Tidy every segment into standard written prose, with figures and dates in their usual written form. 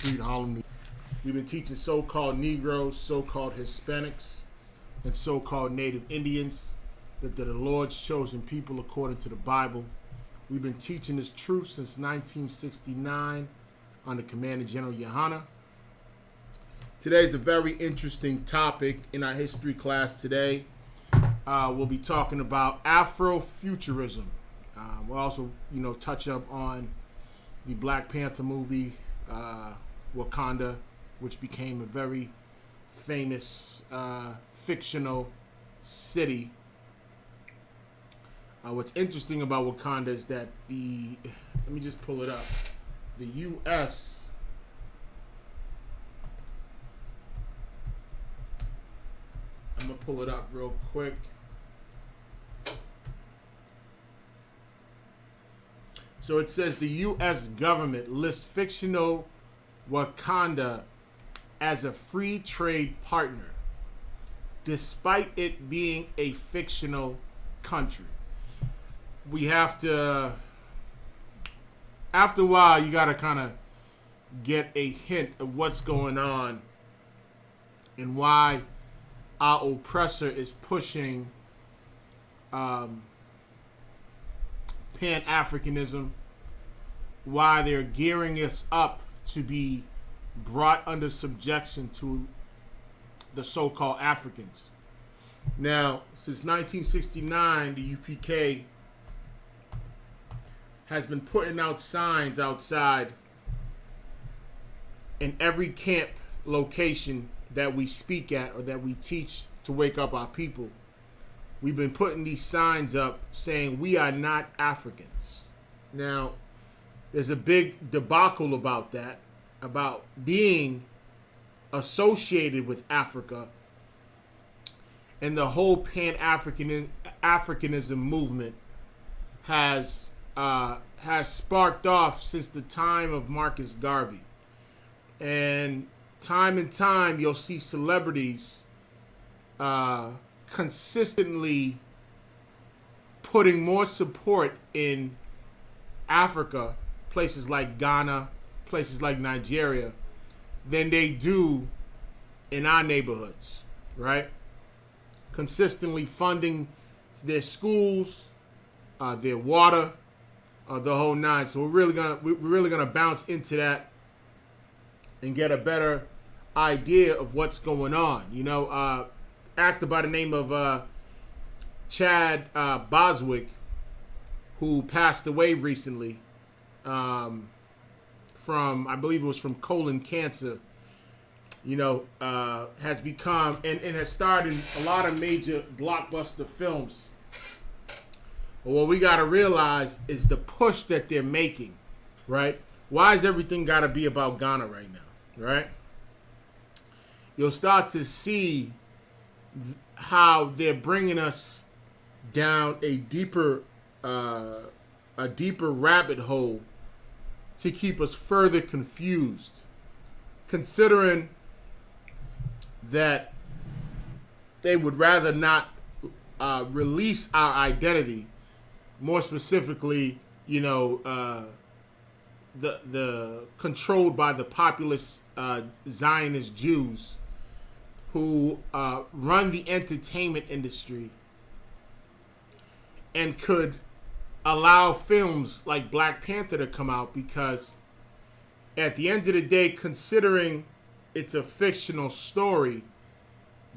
Street, Harlem. We've been teaching so-called Negroes, so-called Hispanics, and so-called Native Indians that they're the Lord's chosen people according to the Bible. We've been teaching this truth since 1969 under Commander General Yohana. Today's a very interesting topic in our history class today. We'll be talking about Afro Futurism. We'll also, touch up on the Black Panther movie, Wakanda, which became a very famous fictional city. What's interesting about Wakanda is that let me just pull it up. The U.S. I'm going to pull it up real quick. So it says the U.S. government lists fictional Wakanda as a free trade partner, despite it being a fictional country. We have to, after a while, you got to kind of get a hint of what's going on and why our oppressor is pushing Pan-Africanism, why they're gearing us up to be brought under subjection to the so-called Africans. Now, since 1969, the UPK has been putting out signs outside in every camp location that we speak at or that we teach to wake up our people. We've been putting these signs up saying we are not Africans. Now, there's a big debacle about that, about being associated with Africa, and the whole Pan-Africanism movement has sparked off since the time of Marcus Garvey. And time you'll see celebrities consistently putting more support in Africa, places like Ghana, places like Nigeria, than they do in our neighborhoods, right? Consistently funding their schools, their water, the whole nine. So we're really gonna bounce into that and get a better idea of what's going on. Actor by the name of Chad Boswick, who passed away recently from, I believe it was from colon cancer, has become and has starred in a lot of major blockbuster films. But what we got to realize is the push that they're making, right? Why is everything got to be about Ghana right now, right? You'll start to see how they're bringing us down a deeper rabbit hole to keep us further confused, considering that they would rather not release our identity, more specifically, the controlled by the populist Zionist Jews who run the entertainment industry and could allow films like Black Panther to come out, because at the end of the day, considering it's a fictional story,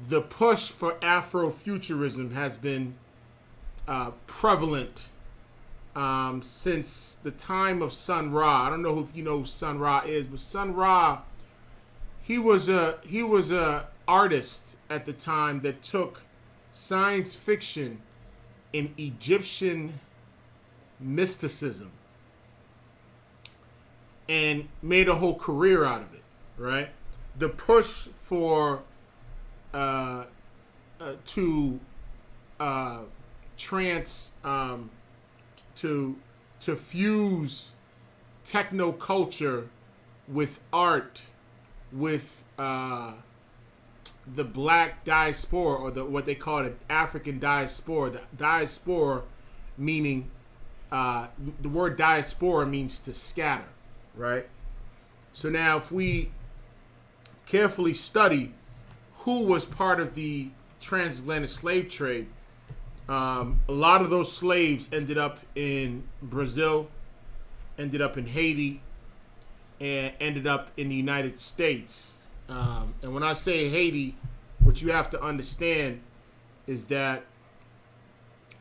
the push for Afrofuturism has been prevalent since the time of Sun Ra. I don't know if you know who Sun Ra is, but Sun Ra, he was a artist at the time that took science fiction and Egyptian mysticism and made a whole career out of it, right? The push for to fuse techno culture with art, with the black diaspora, or what they call the African diaspora. The diaspora meaning the word diaspora means to scatter, right? So now if we carefully study who was part of the transatlantic slave trade, a lot of those slaves ended up in Brazil, ended up in Haiti, and ended up in the United States. And when I say Haiti, what you have to understand is that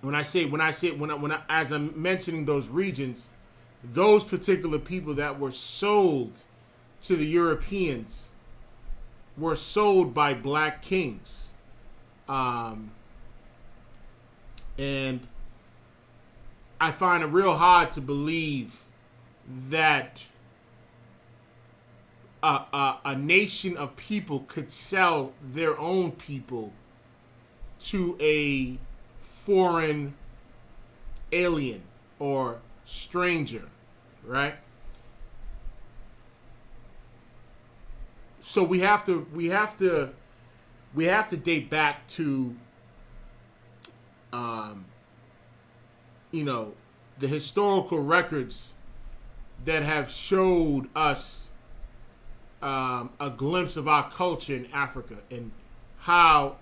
as I'm mentioning those regions, those particular people that were sold to the Europeans were sold by black kings. And I find it real hard to believe that a nation of people could sell their own people to a foreign alien or stranger, right? So we have to date back to the historical records that have showed us a glimpse of our culture in Africa and how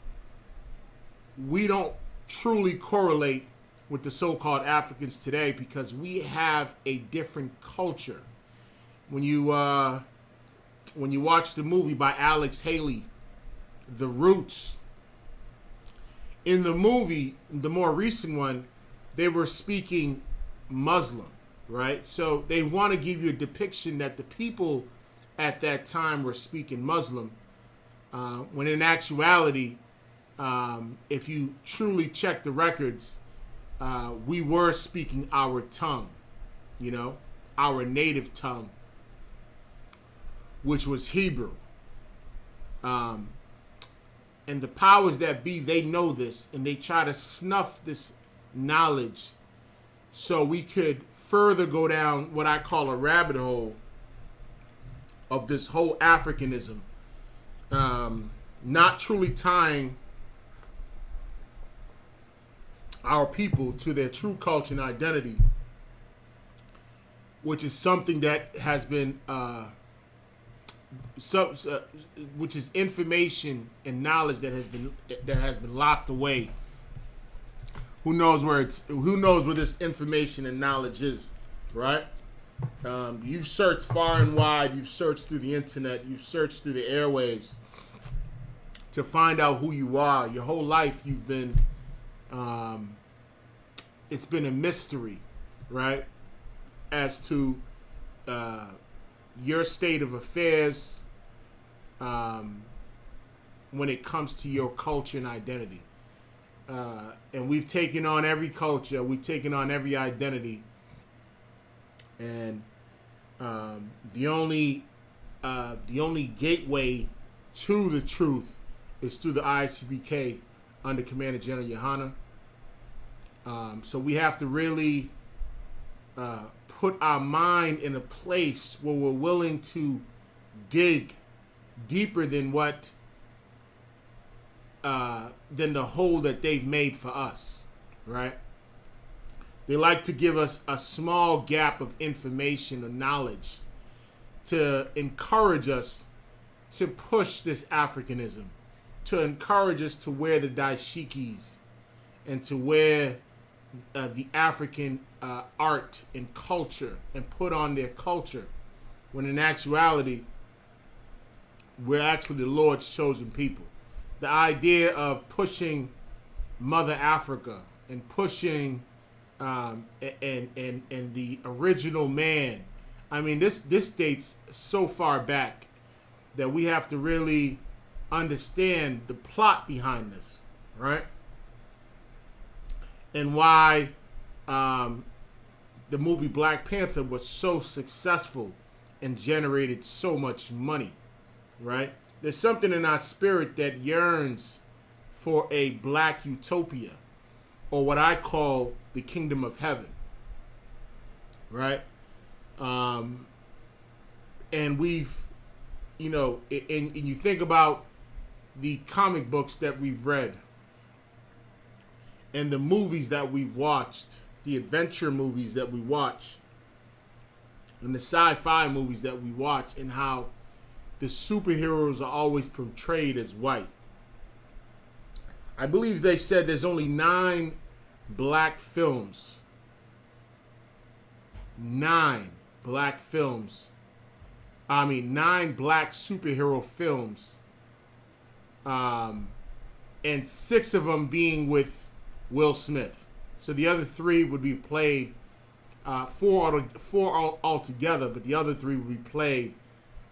we don't truly correlate with the so-called Africans today because we have a different culture. When you watch the movie by Alex Haley, The Roots, in the movie, the more recent one, they were speaking Muslim, right? So they want to give you a depiction that the people at that time were speaking Muslim, when in actuality, if you truly check the records, we were speaking our tongue, our native tongue, which was Hebrew. And the powers that be, they know this, and they try to snuff this knowledge so we could further go down what I call a rabbit hole of this whole Africanism, not truly tying our people to their true culture and identity, which is something that has been which is information and knowledge that has been locked away. Who knows where this information and knowledge is, right? You've searched far and wide, you've searched through the internet, you've searched through the airwaves to find out who you are. Your whole life you've been it's been a mystery, right? As to your state of affairs when it comes to your culture and identity. And we've taken on every culture, we've taken on every identity, and the only gateway to the truth is through the ISUPK under Commander General Yohana. So we have to really put our mind in a place where we're willing to dig deeper than what than the hole that they've made for us, right? They like to give us a small gap of information or knowledge to encourage us to push this Africanism, to encourage us to wear the dashikis and to wear the African art and culture and put on their culture, when in actuality, we're actually the Lord's chosen people. The idea of pushing Mother Africa and pushing and the original man. I mean, this dates so far back that we have to really understand the plot behind this, right? And why the movie Black Panther was so successful and generated so much money, right? There's something in our spirit that yearns for a black utopia, or what I call the kingdom of heaven, right? And we've, and you think about the comic books that we've read and the movies that we've watched, the adventure movies that we watch, and the sci-fi movies that we watch, and how the superheroes are always portrayed as white. I believe they said there's only 9 black films. 9 black films. 9 black superhero films. And 6 of them being with Will Smith. So the other 3 would be played, 4 altogether, but the other 3 would be played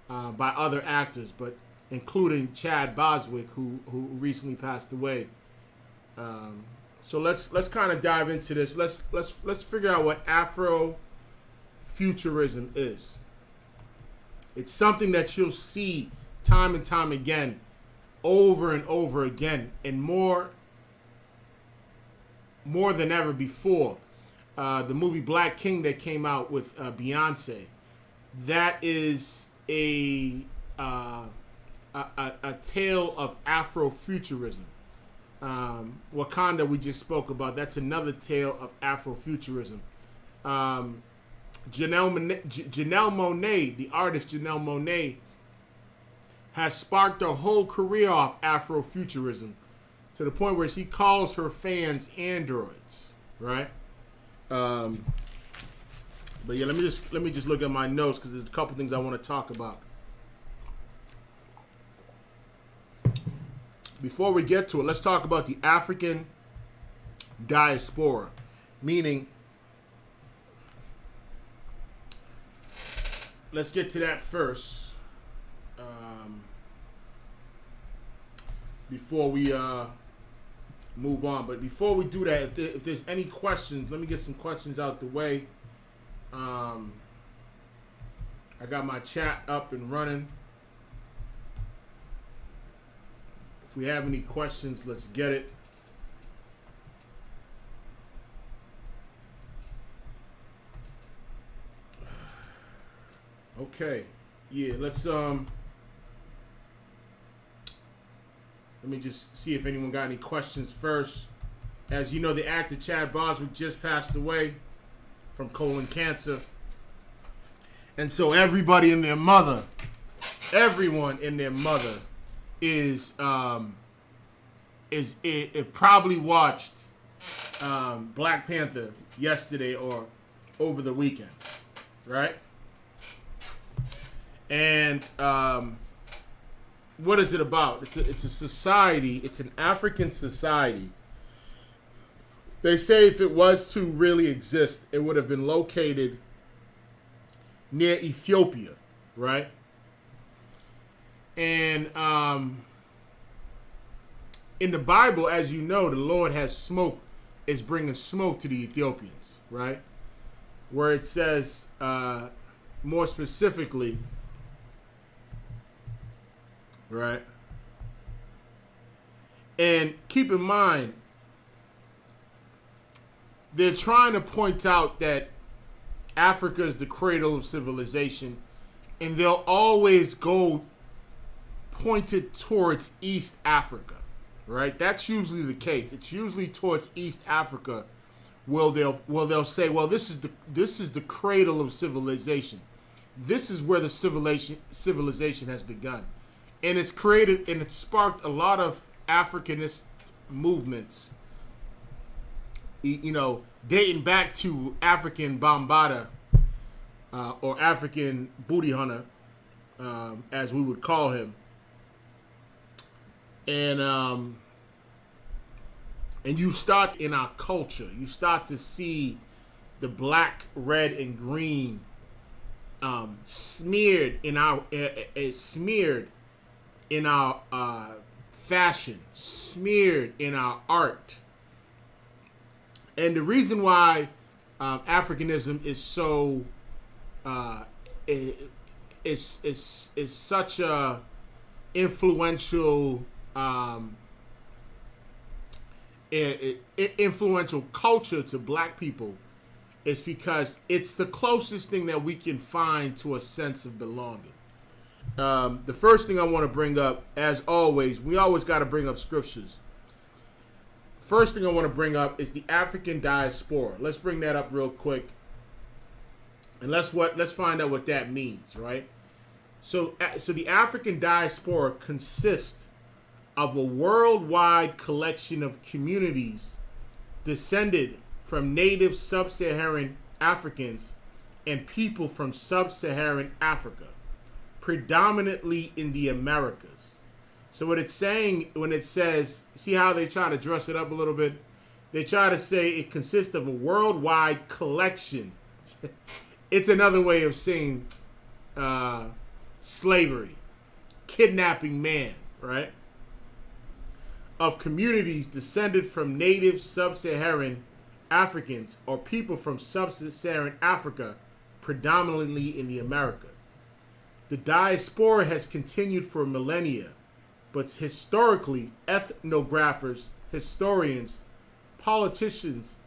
by other actors, but including Chad Boswick, who recently passed away. So let's kind of dive into this. Let's figure out what Afro Futurism is. It's something that you'll see time and time again, over and over again, and more than ever before. The movie Black King that came out with Beyonce, that is a tale of Afrofuturism. Wakanda we just spoke about, that's another tale of Afrofuturism. Janelle Monáe, the artist Janelle Monáe, has sparked her whole career off Afrofuturism to the point where she calls her fans androids, right? But yeah, let me just look at my notes because there's a couple things I want to talk about. Before we get to it, let's talk about the African diaspora, meaning, let's get to that first before we move on. But before we do that, if there's any questions, let me get some questions out the way. I got my chat up and running. If we have any questions, let's get it. Okay. Yeah, let's let me just see if anyone got any questions first. As you know, the actor Chad Boswick just passed away from colon cancer. And so everybody and their mother, everyone and their mother is it probably watched Black Panther yesterday or over the weekend, right? And what is it about? It's a society. It's an African society. They say if it was to really exist, it would have been located near Ethiopia, right? And in the Bible, as you know, the Lord is bringing smoke to the Ethiopians, right? Where it says, more specifically, right? And keep in mind, they're trying to point out that Africa is the cradle of civilization, and they'll always go pointed towards East Africa, right? That's usually the case. It's usually towards East Africa where they'll say, well, this is the cradle of civilization. This is where the civilization has begun. And it's created and it's sparked a lot of Africanist movements, you know, dating back to African Bambaataa, or African booty hunter, as we would call him. And you start in our culture, you start to see the black, red, and green smeared in our fashion, smeared in our art. And the reason why Africanism is so is such a influential influential culture to black people is because it's the closest thing that we can find to a sense of belonging. The first thing I want to bring up, as always, we always got to bring up scriptures. First thing I want to bring up is the African diaspora. Let's bring that up real quick. And let's find out what that means, right? So the African diaspora consists of a worldwide collection of communities descended from native sub-Saharan Africans and people from sub-Saharan Africa, predominantly in the Americas. So what it's saying when it says, see how they try to dress it up a little bit? They try to say it consists of a worldwide collection. It's another way of saying slavery, kidnapping man, right? Of communities descended from native sub-Saharan Africans or people from sub-Saharan Africa, predominantly in the Americas. The diaspora has continued for millennia, but historically, ethnographers, historians, politicians,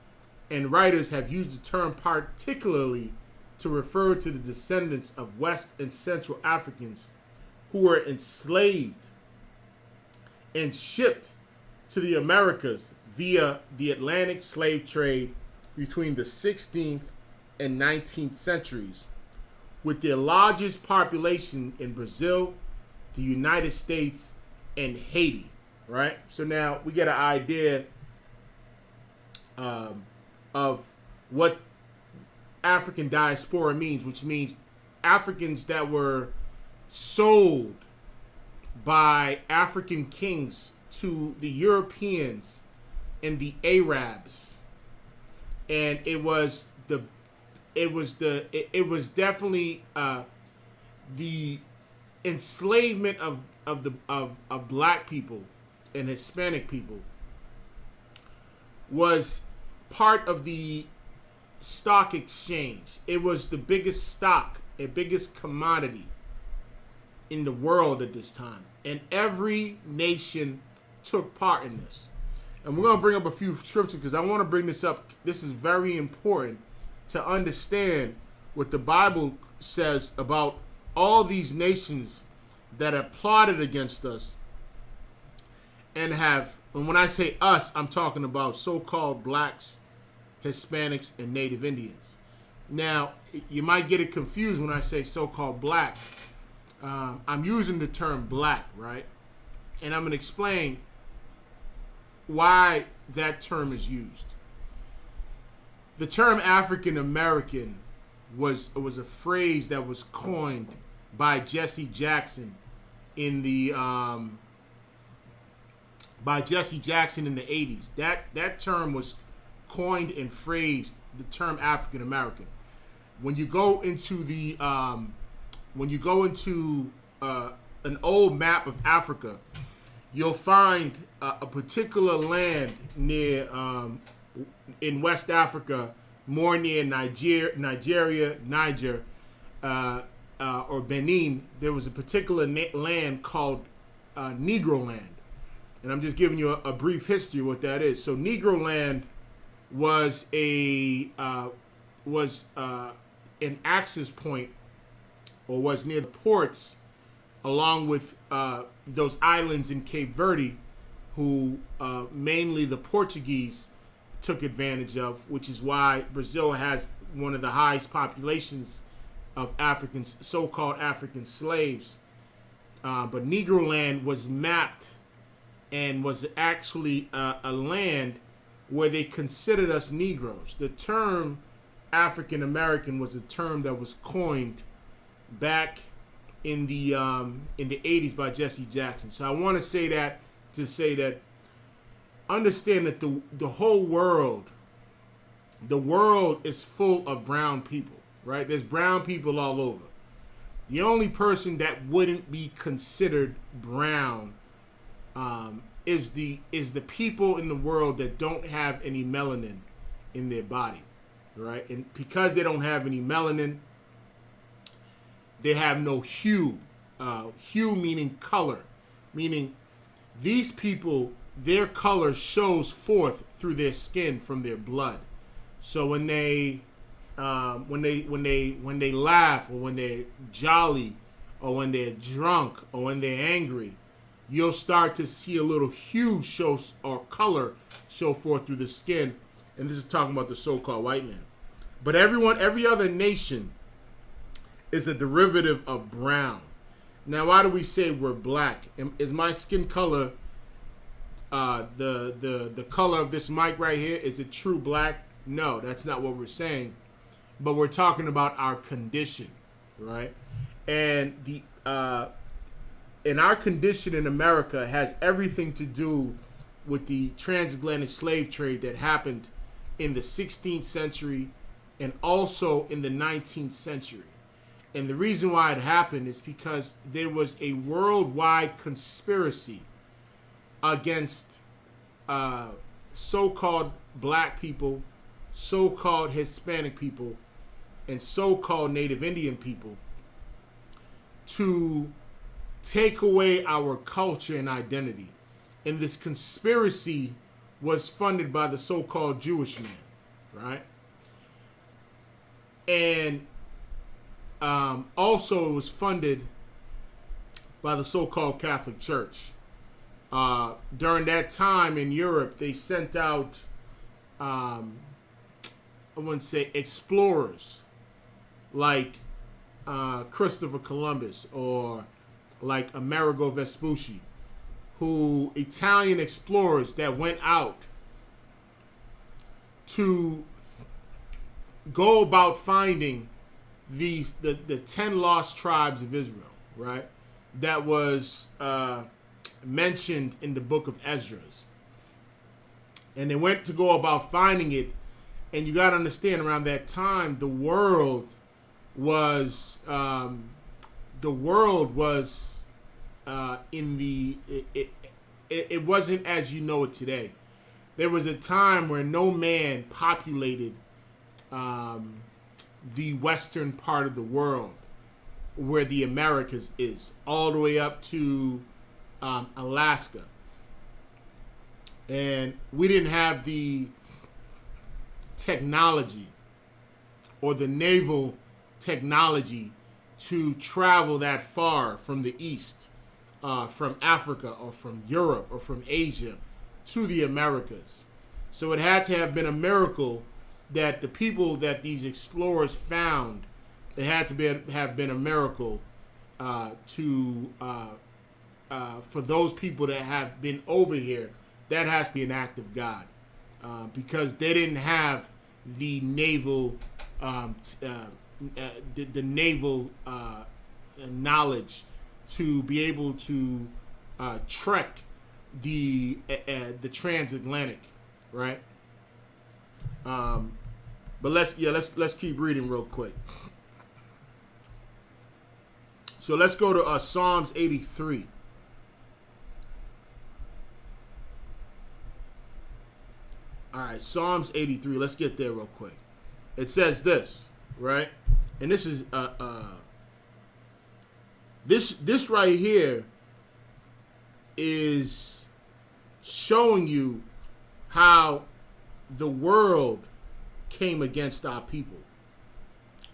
and writers have used the term particularly to refer to the descendants of West and Central Africans who were enslaved and shipped to the Americas via the Atlantic slave trade between the 16th and 19th centuries, with their largest population in Brazil, the United States, and Haiti, right? So now we get an idea of what African diaspora means, which means Africans that were sold by African kings to the Europeans and the Arabs, and it was definitely the enslavement of black people and Hispanic people was part of the stock exchange. It was the biggest stock, the biggest commodity in the world at this time, and every nation took part in this. And we're going to bring up a few scriptures because I want to bring this up. This is very important to understand what the Bible says about all these nations that have plotted against us and when I say us, I'm talking about so-called blacks, Hispanics, and Native Indians. Now, you might get it confused when I say so-called black. I'm using the term black, right? And I'm going to explain why that term is used. The term African American was a phrase that was coined by Jesse Jackson in the 80s. That term was coined and phrased, the term African American. When you go into an old map of Africa, you'll find a particular land near in West Africa, more near Niger, or Benin. There was a particular land called Negroland, and I'm just giving you a brief history of what that is. So Negroland was an access point, or was near the ports, along with those islands in Cape Verde, who mainly the Portuguese took advantage of, which is why Brazil has one of the highest populations of Africans, so-called African slaves. But Negroland was mapped and was actually a land where they considered us Negroes. The term African American was a term that was coined back in the 80s by Jesse Jackson. So I want to say that understand that the whole world, the world is full of brown people, right? There's brown people all over. The only person that wouldn't be considered brown is the people in the world that don't have any melanin in their body, right? And because they don't have any melanin, they have no hue. Hue meaning color, meaning these people, their color shows forth through their skin from their blood. So when they laugh, or when they're jolly, or when they're drunk, or when they're angry, you'll start to see a little hue or color show forth through the skin. And this is talking about the so-called white man. But every other nation is a derivative of brown. Now, why do we say we're black? Is my skin color the color of this mic right here? Is it true black? No, that's not what we're saying. But we're talking about our condition, right? And the and our condition in America has everything to do with the transatlantic slave trade that happened in the 16th century and also in the 19th century. And the reason why it happened is because there was a worldwide conspiracy against so-called black people, so-called Hispanic people, and so-called Native Indian people to take away our culture and identity. And this conspiracy was funded by the so-called Jewish man, right? And also it was funded by the so-called Catholic Church. During that time in Europe, they sent out, I wouldn't say explorers, like Christopher Columbus or like Amerigo Vespucci, who Italian explorers that went out to go about finding the 10 lost tribes of Israel, right? That was mentioned in the book of Esdras. And they went to go about finding it. And you got to understand, around that time, the world was in the it wasn't as you know it today. There was a time where no man populated the western part of the world, where the Americas is, all the way up to Alaska. And we didn't have the technology or the naval technology to travel that far from the east, from Africa or from Europe or from Asia to the Americas. So it had to have been a miracle that the people that these explorers found, it had to have been a miracle for those people that have been over here. That has to be an act of God, because they didn't have the naval the naval knowledge to be able to trek the transatlantic, right? But let's keep reading real quick. So let's go to Psalms 83. All right, Psalms 83. Let's get there real quick. It says this, right? And this is this right here is showing you how the world came against our people.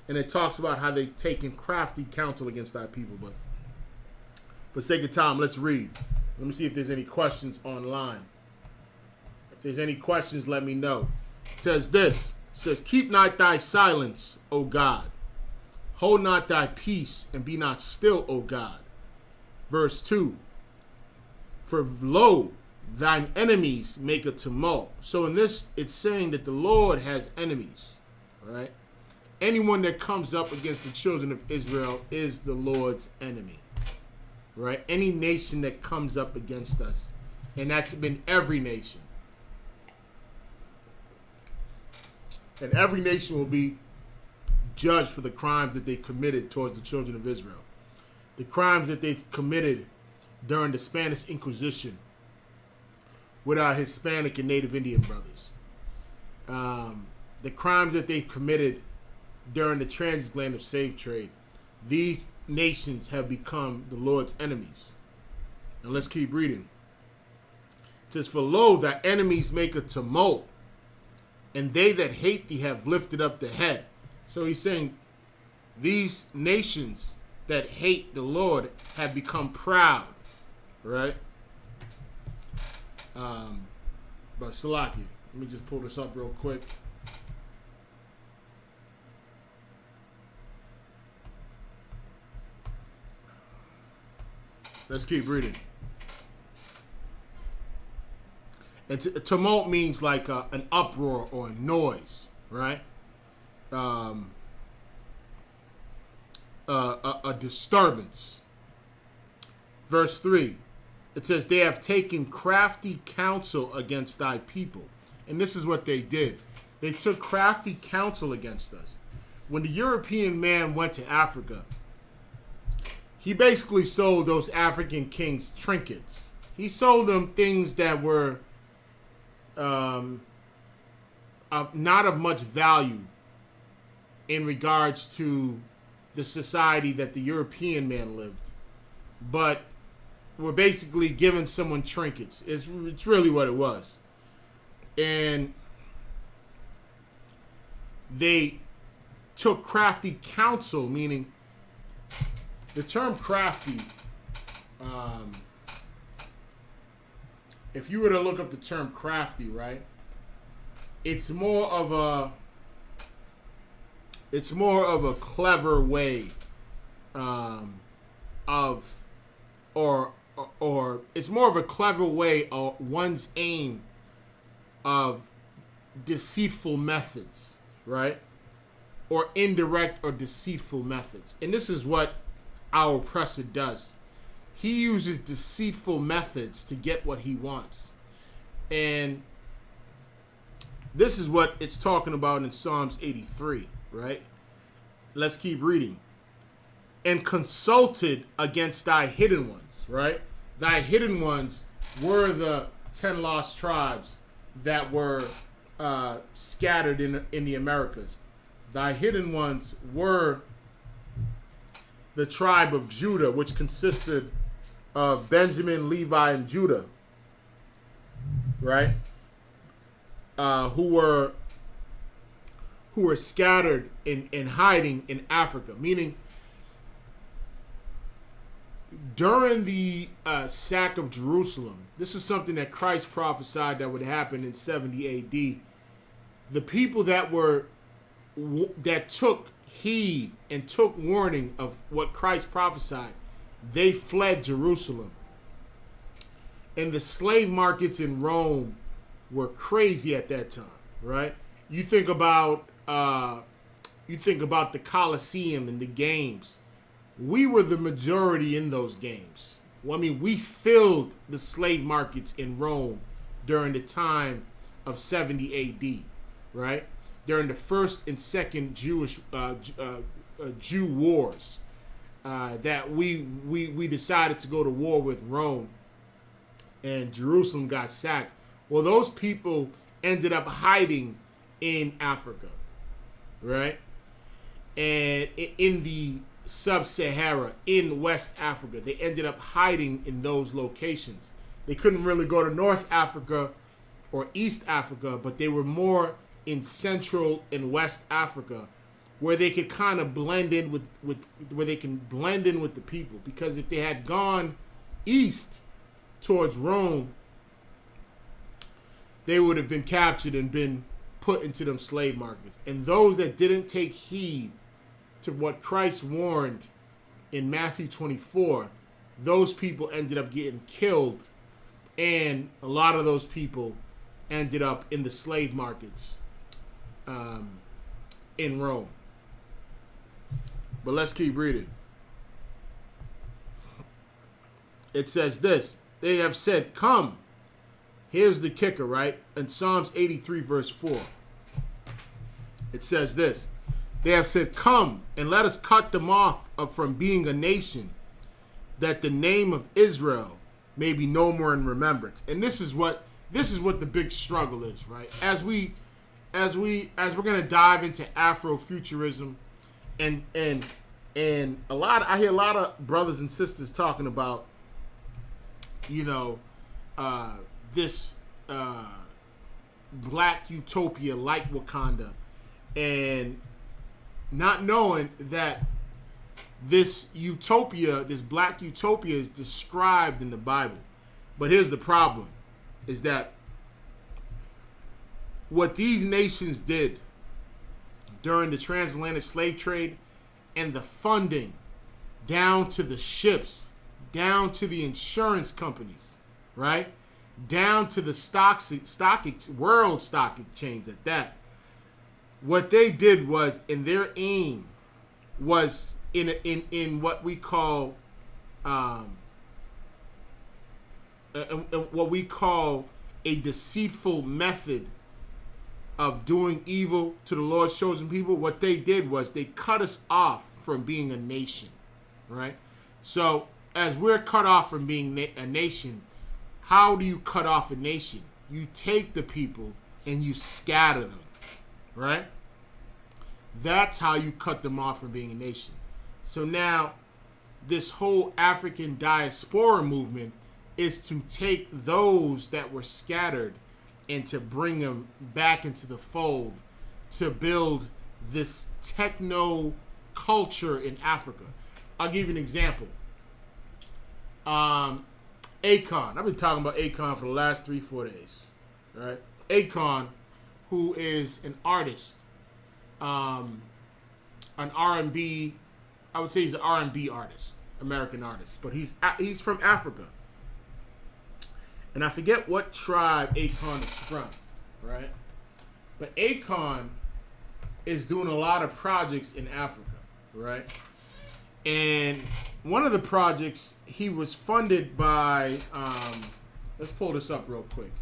And it talks about how they've taken crafty counsel against our people. But for sake of time, let's read. Let me see if there's any questions online. If there's any questions, let me know. It says this. It says, keep not thy silence, O God. Hold not thy peace, and be not still, O God. Verse 2. For lo, thine enemies make a tumult. So in this, it's saying that the Lord has enemies, right? Anyone that comes up against the children of Israel is the Lord's enemy, right? Any nation that comes up against us, and that's been every nation. And every nation will be judged for the crimes that they committed towards the children of Israel. The crimes that they've committed during the Spanish Inquisition with our Hispanic and Native Indian brothers. The crimes that they've committed during the transatlantic slave trade. These nations have become the Lord's enemies. And let's keep reading. It says, for lo, thy enemies make a tumult, and they that hate thee have lifted up the head. So he's saying these nations that hate the Lord have become proud, right? But Salaki, let me just pull this up real quick. Let's keep reading. And tumult means like an uproar or a noise, right? A disturbance. Verse 3, it says, they have taken crafty counsel against thy people. And this is what they did. They took crafty counsel against us. When the European man went to Africa, he basically sold those African kings trinkets. He sold them things that were not of much value in regards to the society that the European man lived, but were basically giving someone trinkets. It's really what it was. And they took crafty counsel, meaning the term crafty, if you were to look up the term crafty, right, it's more of a clever way or it's more of a clever way of one's aim of deceitful methods, right? Or indirect or deceitful methods. And this is what our oppressor does. He uses deceitful methods to get what he wants. And this is what it's talking about in Psalms 83, right? Let's keep reading. And consulted against thy hidden ones, right? Thy hidden ones were the 10 lost tribes that were scattered in the Americas. Thy hidden ones were the tribe of Judah, which consisted of Benjamin, Levi, and Judah, right? Who were scattered in hiding in Africa, meaning during the sack of Jerusalem, this is something that Christ prophesied that would happen in 70 AD. The people that took heed and took warning of what Christ prophesied, they fled Jerusalem. And the slave markets in Rome were crazy at that time, right? You think about the Colosseum and the games. We were the majority in those games. Well, I mean, we filled the slave markets in Rome during the time of 70 AD, right? During the first and second Jew wars, that we decided to go to war with Rome, and Jerusalem got sacked. Well, those people ended up hiding in Africa, right? And in the Sub-Sahara, in West Africa, they ended up hiding in those locations. They couldn't really go to North Africa or East Africa, but they were more in Central and West Africa, where they could kind of blend in with the people. Because if they had gone east towards Rome, they would have been captured and been put into them slave markets. And those that didn't take heed to what Christ warned in Matthew 24, those people ended up getting killed, and a lot of those people ended up in the slave markets in Rome. But let's keep reading. It says this, they have said, come. Here's the kicker, right? In Psalms 83, verse 4, it says this, they have said, come and let us cut them off from being a nation, that the name of Israel may be no more in remembrance. And this is what the big struggle is, right? As we're gonna dive into Afro Futurism, and I hear a lot of brothers and sisters talking about, this black utopia like Wakanda, and not knowing that this utopia, this black utopia, is described in the Bible. But here's the problem, is that what these nations did during the transatlantic slave trade and the funding down to the ships down to the insurance companies, right? Down to the world stock exchange at that. What they did was, in their aim was in what we call a deceitful method of doing evil to the Lord's chosen people. What they did was they cut us off from being a nation, right? So as we're cut off from being a nation, how do you cut off a nation? You take the people and you scatter them, right? That's how you cut them off from being a nation. So now this whole African diaspora movement is to take those that were scattered and to bring them back into the fold to build this techno culture in Africa. I'll give you an example. Akon. I've been talking about Akon for the last 3-4 days. Right? Akon, who is an artist, an R&B, I would say he's an R&B artist, American artist, but he's from Africa. And I forget what tribe Akon is from, right? But Akon is doing a lot of projects in Africa, right? And one of the projects, he was funded by, let's pull this up real quick.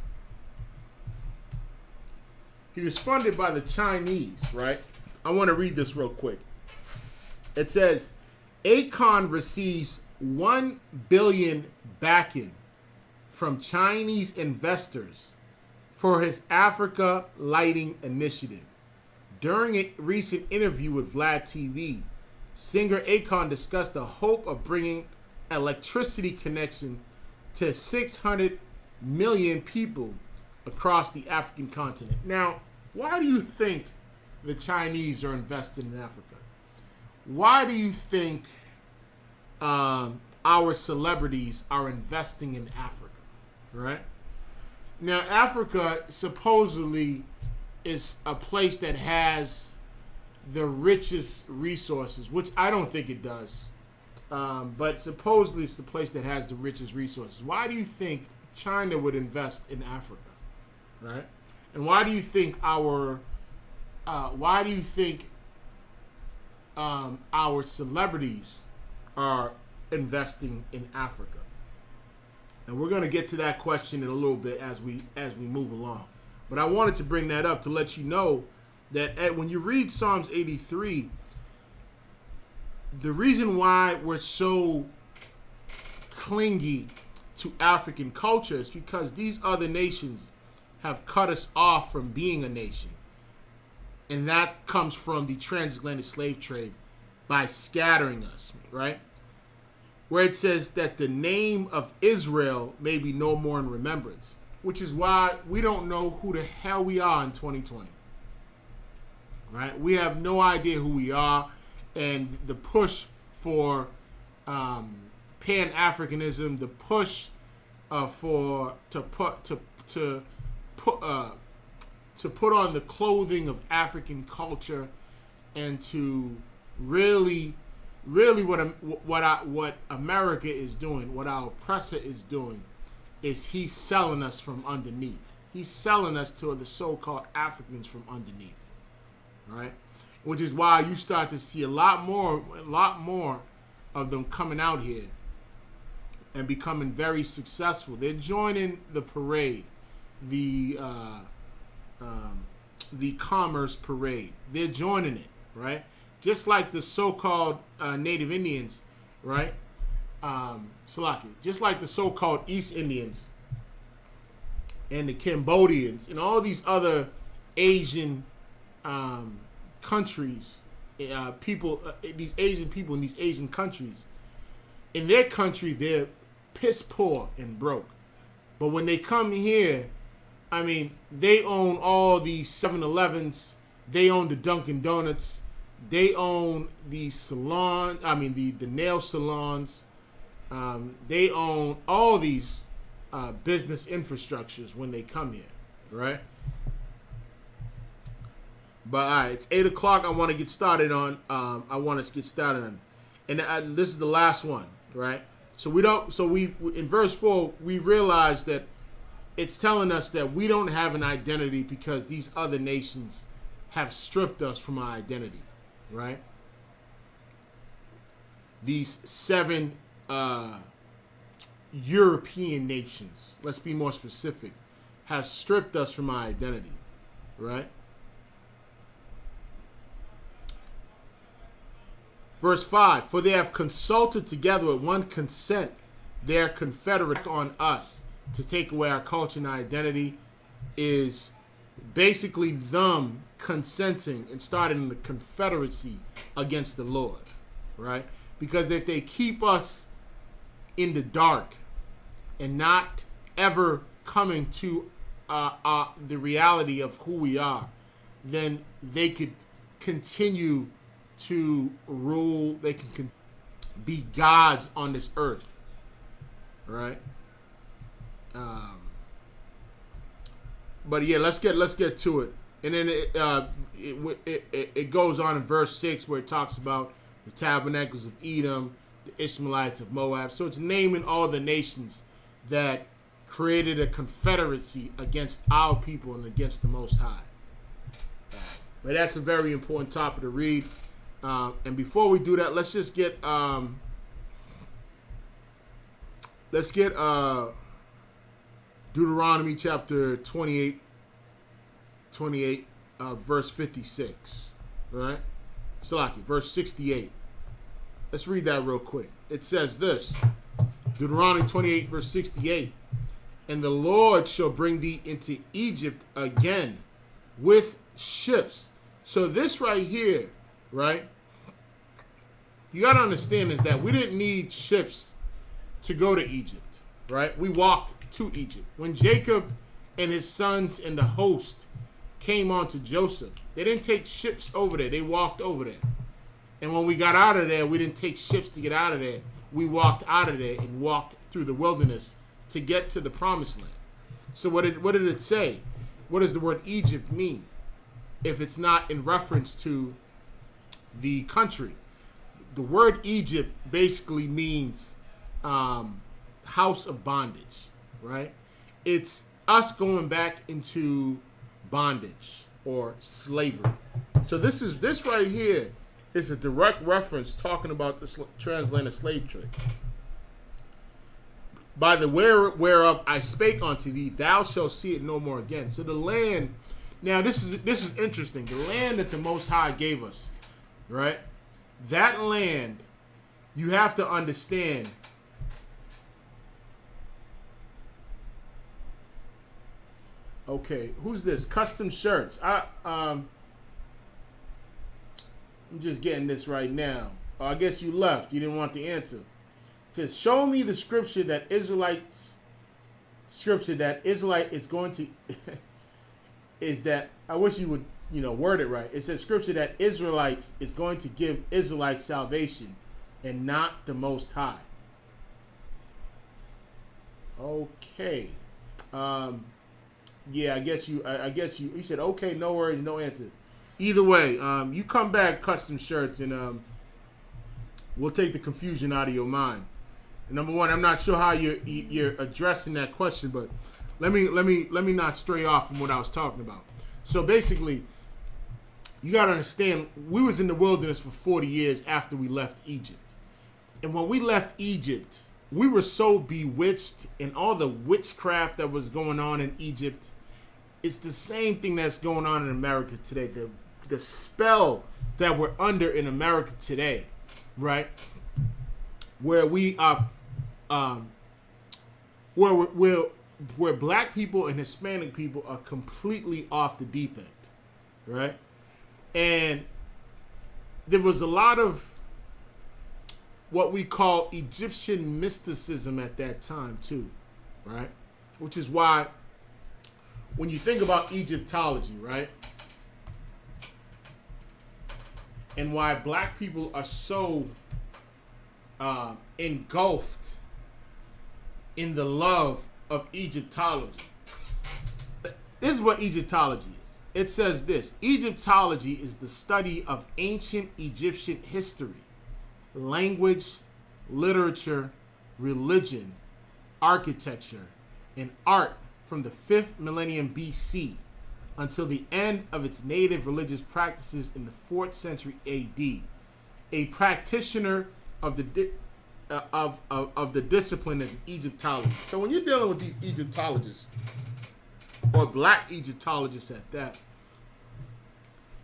He was funded by the Chinese, right? I want to read this real quick. It says, Akon receives $1 billion backing from Chinese investors for his Africa Lighting Initiative. During a recent interview with Vlad TV, singer Akon discussed the hope of bringing electricity connection to 600 million people across the African continent. Now, why do you think the Chinese are invested in Africa? Why do you think our celebrities are investing in Africa? Right? Now, Africa supposedly is a place that has the richest resources, which I don't think it does. But supposedly it's the place that has the richest resources. Why do you think China would invest in Africa? Right? And why do you think our celebrities are investing in Africa? And we're going to get to that question in a little bit as we move along. But I wanted to bring that up to let you know that when you read Psalms 83, the reason why we're so clingy to African culture is because these other nations have cut us off from being a nation. And that comes from the transatlantic slave trade by scattering us, right? Where it says that the name of Israel may be no more in remembrance, which is why we don't know who the hell we are in 2020. Right? We have no idea who we are, and the push for Pan-Africanism, the push to put on the clothing of African culture, and to really what America is doing, what our oppressor is doing, is he's selling us from underneath. He's selling us to the so-called Africans from underneath, right? Which is why you start to see a lot more of them coming out here and becoming very successful. They're joining the parade, the commerce parade. They're joining it, right? Just like the so-called Native Indians, right? Salaki. Just like the so-called East Indians and the Cambodians and all these other Asian countries, these Asian people in these Asian countries. In their country, they're piss poor and broke. But when they come here, I mean, they own all these 7-Elevens. They own the Dunkin' Donuts. They own the salon. I mean, the nail salons. They own all these business infrastructures when they come here, right? But all right, it's 8 o'clock. I want to get started on. And this is the last one, right? So we don't. So we in verse 4 we realize that it's telling us that we don't have an identity because these other nations have stripped us from our identity, right? These 7 European nations, let's be more specific, have stripped us from our identity, right? Verse 5, for they have consulted together with one consent their confederate on us to take away our culture and identity, is basically them consenting and starting the confederacy against the Lord, right? Because if they keep us in the dark and not ever coming to the reality of who we are, then they could continue to rule. They can be gods on this earth, right? But yeah, let's get to it. And then it goes on in verse 6 where it talks about the tabernacles of Edom, the Ishmaelites of Moab. So it's naming all the nations that created a confederacy against our people and against the Most High. But that's a very important topic to read. And before we do that, let's just get Deuteronomy chapter 28, verse 56, right? Salaki, verse 68. Let's read that real quick. It says this, Deuteronomy 28, verse 68, and the Lord shall bring thee into Egypt again with ships. So this right here, right, you got to understand is that we didn't need ships to go to Egypt, right? We walked to Egypt. When Jacob and his sons and the host came on to Joseph, they didn't take ships over there. They walked over there. And when we got out of there, we didn't take ships to get out of there. We walked out of there and walked through the wilderness to get to the promised land. So what did it say? What does the word Egypt mean if it's not in reference to the country? The word Egypt basically means house of bondage, right? It's us going back into bondage or slavery. So this right here is a direct reference talking about the transatlantic slave trade. By the whereof I spake unto thee, thou shalt see it no more again. So the land, now this is interesting. The land that the Most High gave us, right? That land, you have to understand. Okay, who's this? Custom Shirts. I'm just getting this right now. Oh, I guess you left. You didn't want the answer. It says, show me the scripture that Israelite is going to is that, I wish you would, word it right. It says scripture that Israelites is going to give Israelites salvation and not the Most High. Okay. Yeah, I guess you said, okay, no worries, no answer. Either way, you come back, Custom Shirts, and we'll take the confusion out of your mind. And number one, I'm not sure how you're addressing that question, but let me not stray off from what I was talking about. So basically, you got to understand, we was in the wilderness for 40 years after we left Egypt. And when we left Egypt, we were so bewitched, and all the witchcraft that was going on in Egypt, it's the same thing that's going on in America today. The spell that we're under in America today, right? Where we are, where black people and Hispanic people are completely off the deep end, right? And there was a lot of what we call Egyptian mysticism at that time too, right? Which is why when you think about Egyptology, right? And why black people are so engulfed in the love of Egyptology. This is what Egyptology is. It says this: Egyptology is the study of ancient Egyptian history, language, literature, religion, architecture, and art from the 5th millennium BC until the end of its native religious practices in the 4th century AD. A practitioner of the of the discipline as Egyptology. So when you're dealing with these Egyptologists, or black Egyptologists at that,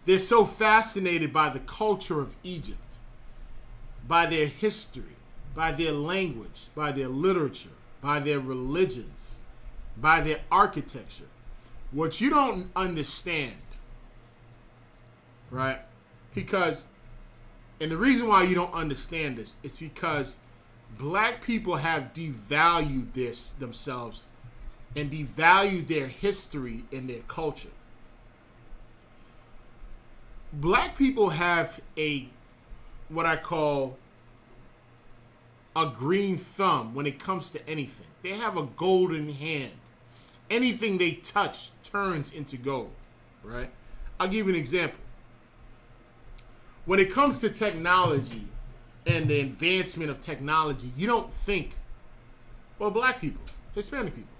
they're so fascinated by the culture of Egypt, by their history, by their language, by their literature, by their religions, by their architecture. What you don't understand, right? And the reason why you don't understand this is because black people have devalued themselves and devalued their history and their culture. Black people have what I call a green thumb when it comes to anything. They have a golden hand. Anything they touch turns into gold, right? I'll give you an example. When it comes to technology and the advancement of technology, you don't think, well, black people, Hispanic people.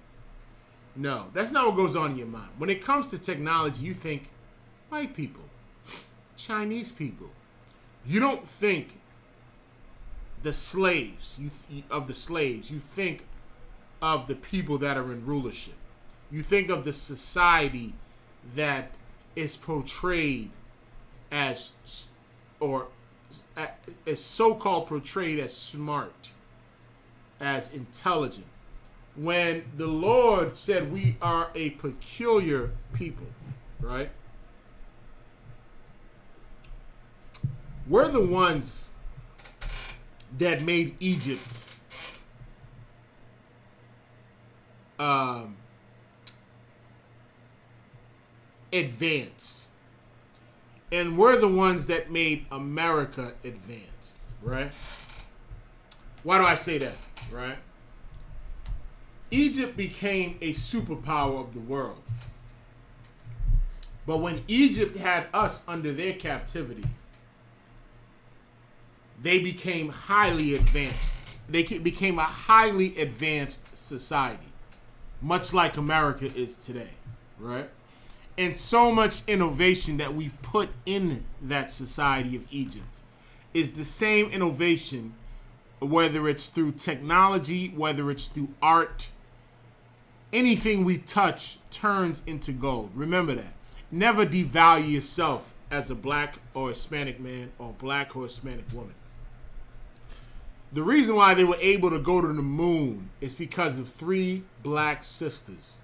No, that's not what goes on in your mind. When it comes to technology, you think white people, Chinese people. You don't think the slaves, you think of the people that are in rulership. You think of the society that is portrayed as, or is so-called portrayed as smart, as intelligent. When the Lord said we are a peculiar people, right? We're the ones that made Egypt advance. And we're the ones that made America advance, right? Why do I say that, right? Egypt became a superpower of the world. But when Egypt had us under their captivity, they became highly advanced. They became a highly advanced society, much like America is today, right? And so much innovation that we've put in that society of Egypt is the same innovation, whether it's through technology, whether it's through art. Anything we touch turns into gold. Remember that. Never devalue yourself as a black or Hispanic man or black or Hispanic woman. The reason why they were able to go to the moon is because of 3 black sisters.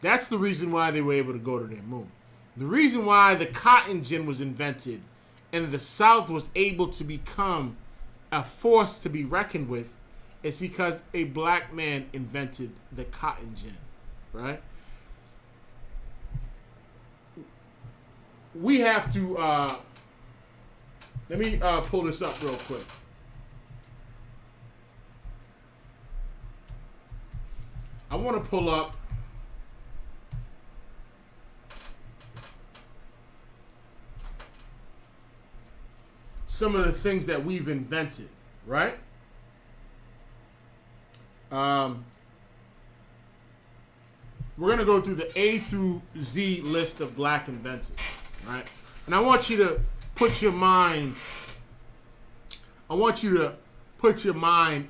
That's the reason why they were able to go to their moon. The reason why the cotton gin was invented and the South was able to become a force to be reckoned with is because a black man invented the cotton gin, right? We have to, let me pull this up real quick. I want to pull up some of the things that we've invented, right? We're going to go through the A through Z list of black inventors, right? And I want you to put your mind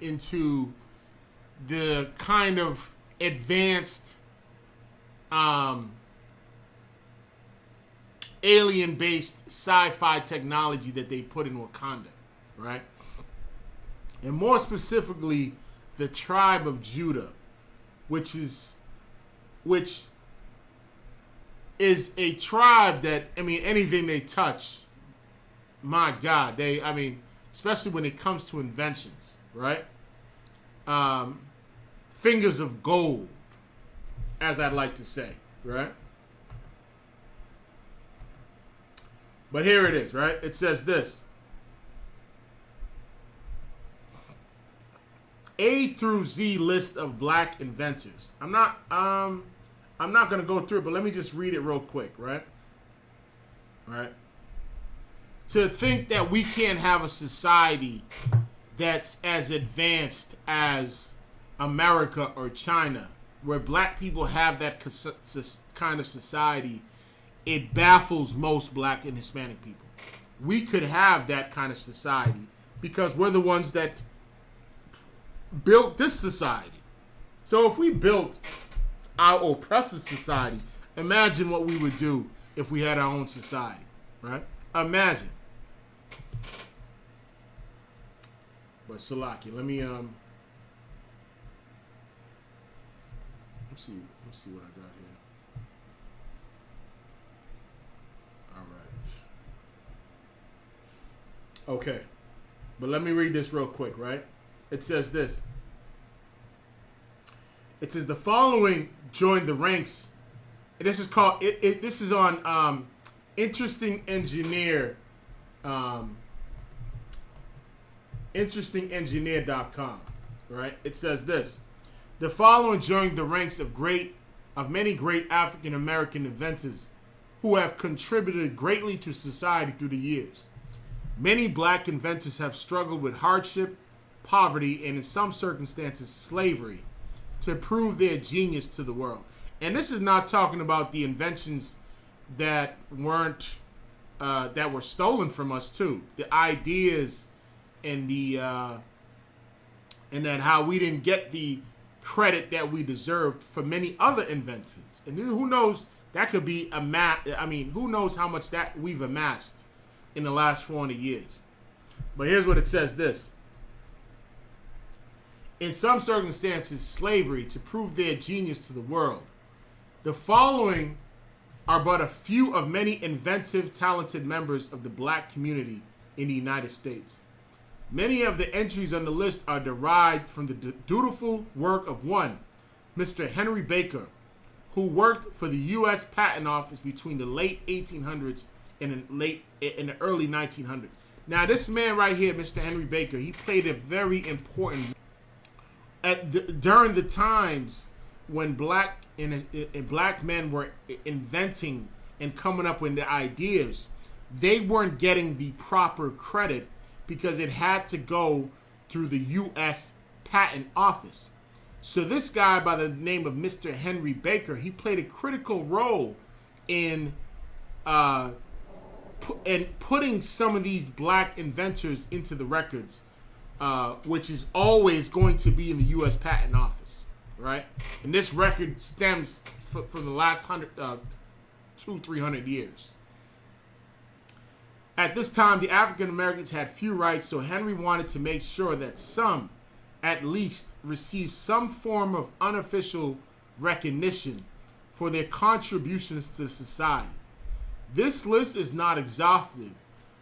into the kind of advanced alien-based sci-fi technology that they put in Wakanda, right? And more specifically, the tribe of Judah, which is a tribe that, I mean, anything they touch, my God, especially when it comes to inventions, right? Fingers of gold, as I'd like to say, right? But here it is, right? It says this. A through Z list of black inventors. I'm not going to go through it, but let me just read it real quick, right? Right? To think that we can't have a society that's as advanced as America or China, where black people have that kind of society, it baffles most black and Hispanic people. We could have that kind of society because we're the ones that built this society. So if we built our oppressive society, imagine what we would do if we had our own society, right? Imagine. But Salaki, let me let's see what I got here. All right. Okay. But let me read this real quick, right? It says this. It says the following joined the ranks. This is called this is on Interesting Engineer interestingengineer.com, right? It says this. The following joined the ranks of many great African American inventors who have contributed greatly to society through the years. Many black inventors have struggled with hardship, poverty, and in some circumstances slavery to prove their genius to the world. And this is not talking about the inventions that weren't that were stolen from us too. The ideas and that how we didn't get the credit that we deserved for many other inventions. And who knows, that could be who knows how much that we've amassed in the last 400 years. But here's what it says this. In some circumstances, slavery to prove their genius to the world. The following are but a few of many inventive, talented members of the black community in the United States. Many of the entries on the list are derived from the dutiful work of one, Mr. Henry Baker, who worked for the U.S. Patent Office between the late 1800s and in the early 1900s. Now, this man right here, Mr. Henry Baker, he played a very important during the times when black men were inventing and coming up with the ideas. They weren't getting the proper credit because it had to go through the U.S. Patent Office. So this guy by the name of Mr. Henry Baker, he played a critical role in putting some of these black inventors into the records, which is always going to be in the U.S. Patent Office, right? And this record stems from the last 200-300 years. At this time, the African Americans had few rights, so Henry wanted to make sure that some, at least, received some form of unofficial recognition for their contributions to society. This list is not exhaustive,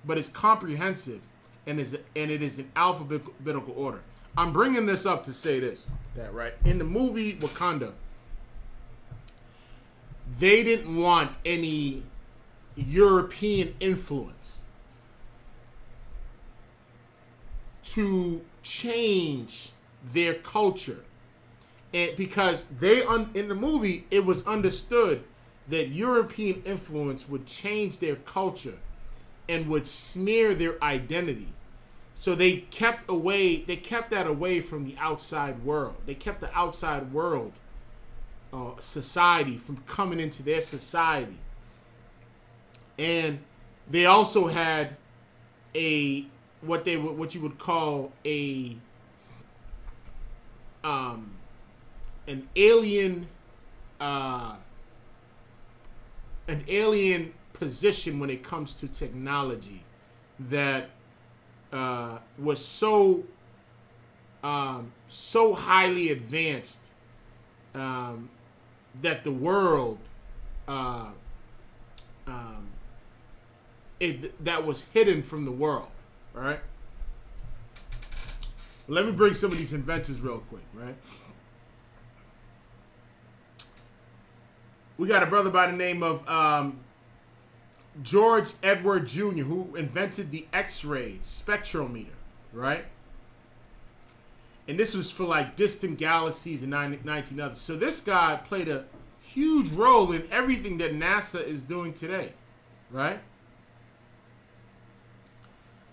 but is comprehensive, and it is in alphabetical order. I'm bringing this up to say this, right? In the movie Wakanda, they didn't want any European influence to change their culture, and because in the movie it was understood that European influence would change their culture and would smear their identity. So they kept that away from the outside world. They kept the outside world society from coming into their society. And they also had what you would call an alien position when it comes to technology that was so highly advanced that the world that was hidden from the world. All right. Let me bring some of these inventors real quick, right? We got a brother by the name of George Edward Jr., who invented the X-ray spectrometer, right? And this was for like distant galaxies and 19 others. So this guy played a huge role in everything that NASA is doing today, right?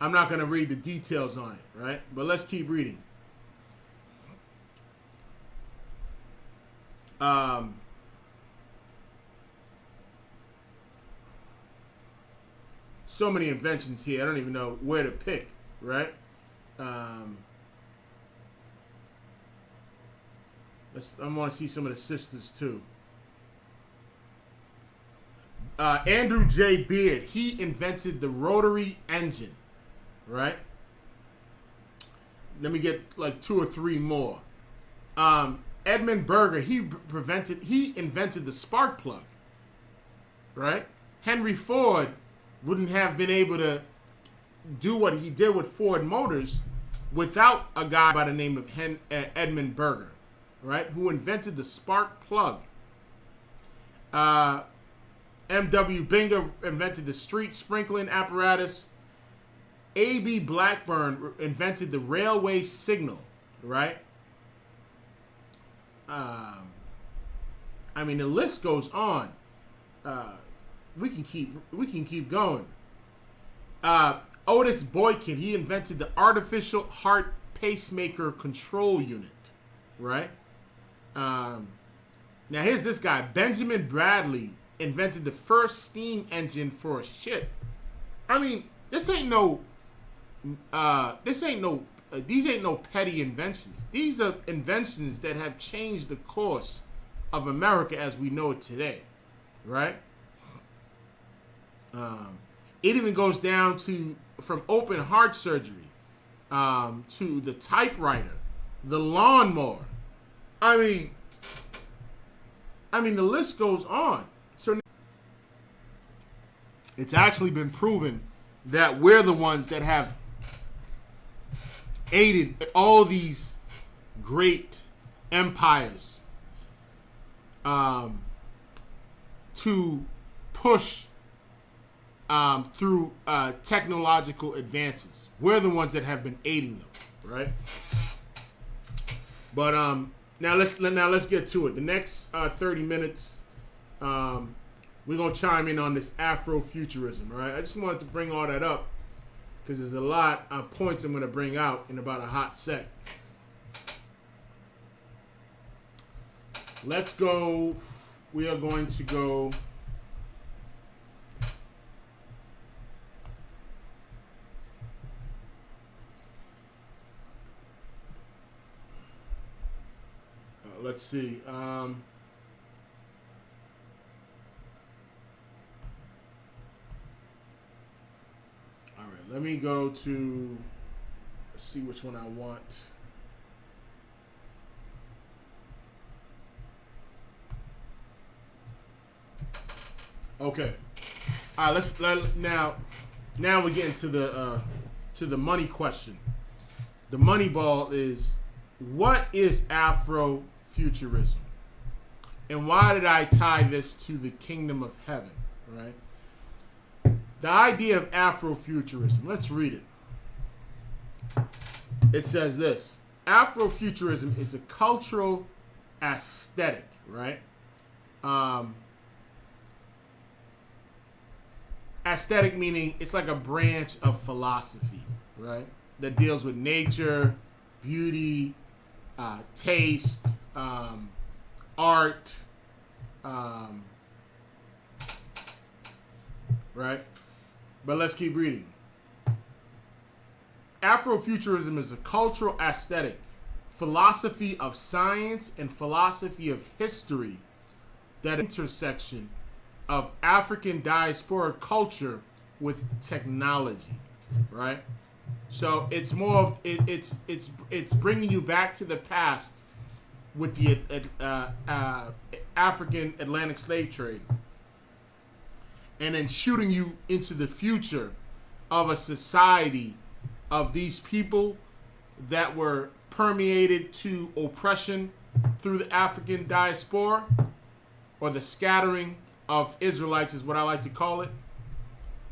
I'm not going to read the details on it, right? But let's keep reading. So many inventions here. I don't even know where to pick, right? I want to see some of the sisters too. Andrew J. Beard, he invented the rotary engine, right? Let me get like 2 or 3 more. Edmund Berger, he invented the spark plug, right? Henry Ford wouldn't have been able to do what he did with Ford Motors without a guy by the name of Edmund Berger, right? Who invented the spark plug. M.W. Binger invented the street sprinkling apparatus. A.B. Blackburn invented the railway signal, right? I mean, the list goes on. We can keep going. Otis Boykin, he invented the artificial heart pacemaker control unit, right? Now here's this guy, Benjamin Bradley, invented the first steam engine for a ship. I mean, these ain't no petty inventions. These are inventions that have changed the course of America as we know it today, right? It even goes down to from open heart surgery to the typewriter, the lawnmower. I mean, the list goes on. So it's actually been proven that we're the ones that have aided all these great empires to push through technological advances. We're the ones that have been aiding them, right? But now let's get to it. The next 30 minutes, we're gonna chime in on this Afro-futurism, right? I just wanted to bring all that up because there's a lot of points I'm gonna bring out in about a hot sec. Let's go. We are going to go. Let's see. All right, let me go to. Let's see which one I want. Okay. All right. Now we get into the money question. The money ball is, what is Afrofuturism? And why did I tie this to the kingdom of heaven, right? The idea of Afrofuturism, let's read it. It says this: Afrofuturism is a cultural aesthetic, right? Aesthetic meaning it's like a branch of philosophy, right? That deals with nature, beauty, taste, art, right? But let's keep reading. Afrofuturism is a cultural aesthetic, philosophy of science and philosophy of history that intersection of African diaspora culture with technology, right? So it's more of it's bringing you back to the past with the African Atlantic slave trade, and then shooting you into the future of a society of these people that were permeated to oppression through the African diaspora, or the scattering of Israelites is what I like to call it,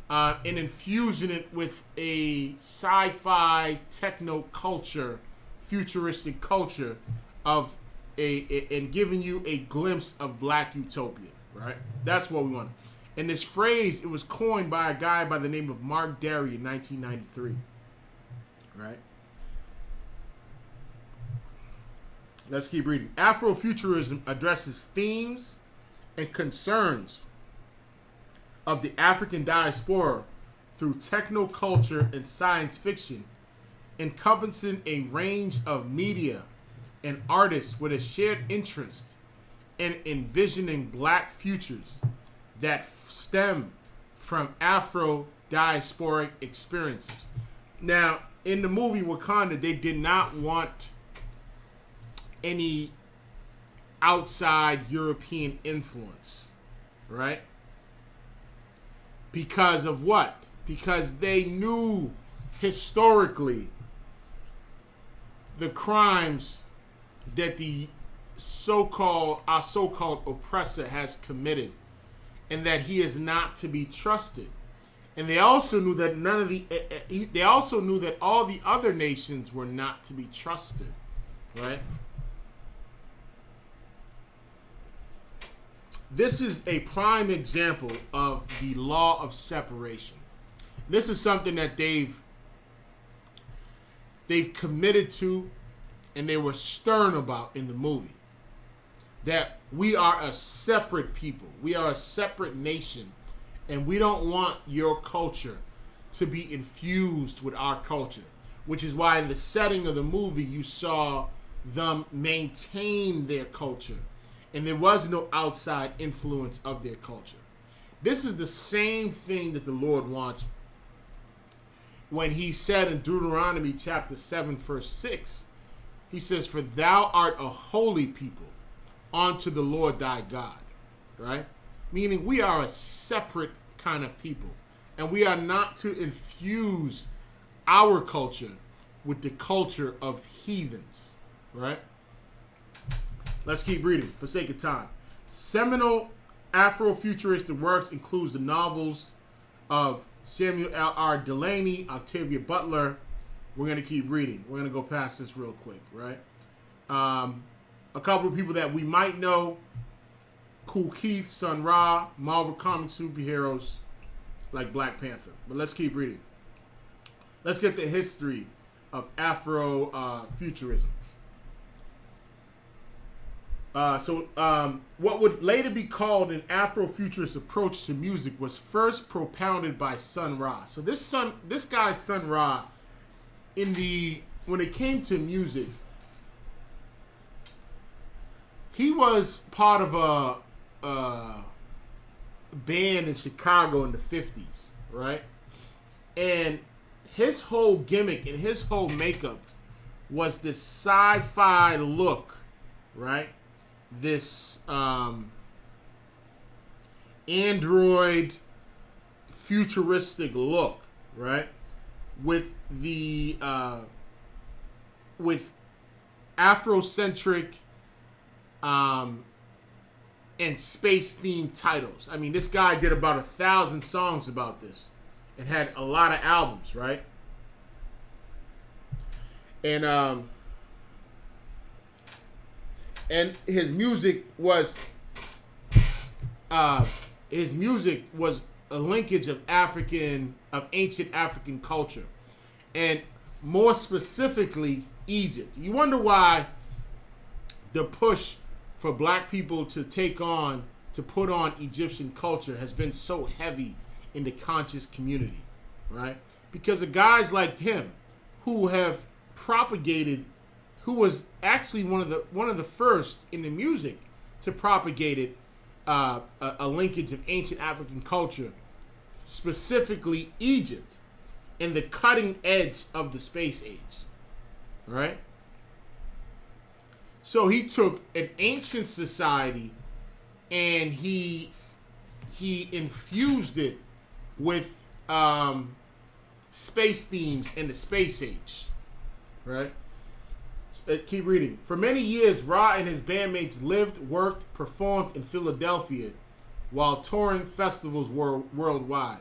and infusing it with a sci-fi techno culture, futuristic culture of and giving you a glimpse of black utopia, right? That's what we want. And this phrase, it was coined by a guy by the name of Mark Derry in 1993. Right? Let's keep reading. Afrofuturism addresses themes and concerns of the African diaspora through technoculture and science fiction, encompassing a range of media and artists with a shared interest in envisioning black futures that stem from Afro diasporic experiences. Now, in the movie Wakanda, they did not want any outside European influence, right? Because of what? Because they knew historically the crimes that our so-called oppressor has committed, and that he is not to be trusted. And they also knew that all the other nations were not to be trusted, right? This is a prime example of the law of separation. This is something that they've committed to, and they were stern about in the movie. That we are a separate people. We are a separate nation. And we don't want your culture to be infused with our culture. Which is why in the setting of the movie, you saw them maintain their culture. And there was no outside influence of their culture. This is the same thing that the Lord wants when he said in Deuteronomy chapter 7, verse 6, he says, "For thou art a holy people unto the Lord thy God," right? Meaning we are a separate kind of people. And we are not to infuse our culture with the culture of heathens, right? Let's keep reading for sake of time. Seminal Afrofuturistic works includes the novels of Samuel L.R. Delany, Octavia Butler. We're going to keep reading. We're going to go past this real quick, right? A couple of people that we might know: Kool Keith, Sun Ra, Marvel comic superheroes like Black Panther. But let's keep reading. Let's get the history of Afrofuturism. What would later be called an Afrofuturist approach to music was first propounded by Sun Ra. So this guy Sun Ra, when it came to music, he was part of a band in Chicago in the 50s, right? And his whole gimmick and his whole makeup was this sci-fi look, right? This android futuristic look, right? With the with Afrocentric and space themed titles. I mean, this guy did about 1,000 songs about this and had a lot of albums, right? And his music was a linkage of ancient African culture, and more specifically Egypt. You wonder why the push for black people to put on Egyptian culture has been so heavy in the conscious community, right? Because of guys like him who have propagated, who was actually one of the first in the music to propagate it, a linkage of ancient African culture, specifically Egypt, and the cutting edge of the space age, right? So he took an ancient society and he infused it with space themes in the space age, right? Keep reading. For many years, Ra and his bandmates lived, worked, performed in Philadelphia while touring festivals worldwide.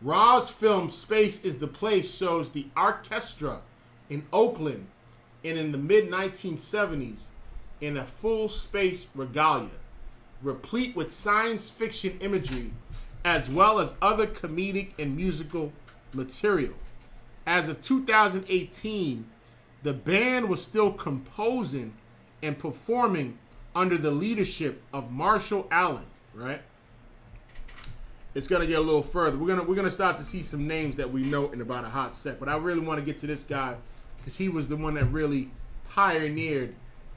Ra's film Space is the Place shows the orchestra in Oakland and in the mid-1970s in a full space regalia. replete with science fiction imagery, as well as other comedic and musical material. As of 2018, the band was still composing and performing under the leadership of Marshall Allen, right? It's gonna get a little further. We're gonna start to see some names that we know in about a hot sec. But I really want to get to this guy because he was the one that really pioneered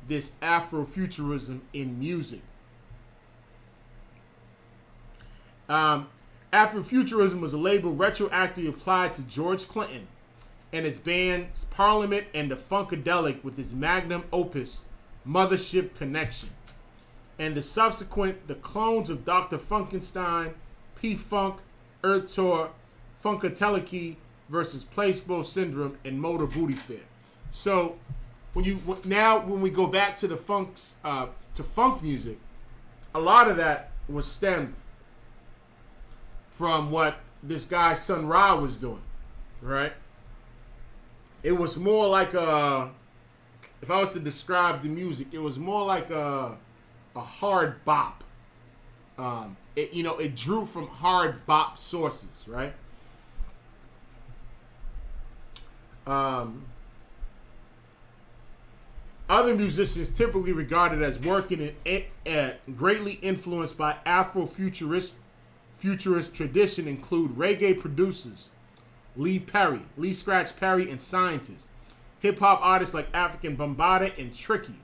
this Afrofuturism in music. Afrofuturism was a label retroactively applied to George Clinton and his bands Parliament and the Funkadelic with his magnum opus, Mothership Connection, and the clones of Dr. Funkenstein, P-Funk, Earth Tour, Funkadelic versus Placebo Syndrome, and Motor Booty Fair. So when we go back to the funk music, a lot of that was stemmed from what this guy Sun Ra was doing, right? It was more like if I was to describe the music, it was more like a hard bop. It drew from hard bop sources, right? Other musicians typically regarded as working greatly influenced by Afrofuturist tradition include reggae producers Lee Scratch Perry, and scientists, hip-hop artists like African Bambaataa and Tricky,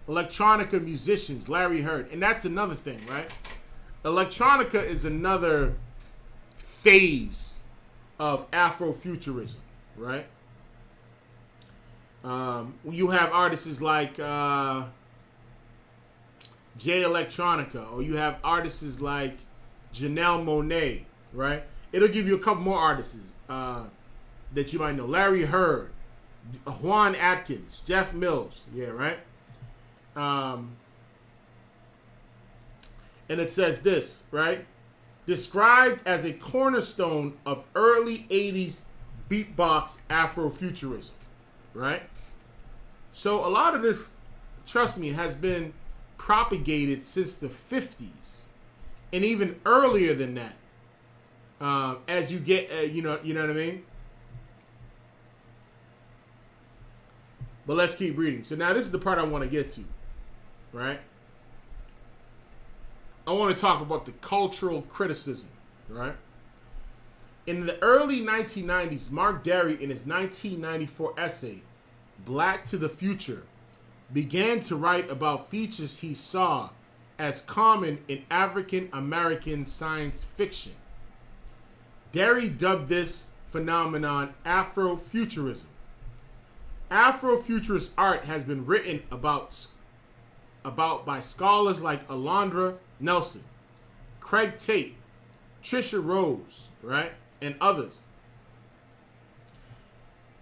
electronica musicians Larry Heard. And that's another thing, right? Electronica is another phase of Afrofuturism, right? You have artists like Jay Electronica, or you have artists like Janelle Monáe, right? It'll give you a couple more artists that you might know. Larry Heard, Juan Atkins, Jeff Mills, yeah, right? And it says this, right? Described as a cornerstone of early 80s beatbox Afrofuturism, right? So a lot of this, trust me, has been propagated since the 50s and even earlier than that. As you get, you know what I mean? But let's keep reading. So now this is the part I want to get to, right? I want to talk about the cultural criticism, right? In the early 1990s, Mark Derry, in his 1994 essay, Black to the Future, began to write about features he saw as common in African American science fiction. Derry dubbed this phenomenon Afrofuturism. Afrofuturist art has been written about by scholars like Alondra Nelson, Craig Tate, Trisha Rose, right, and others.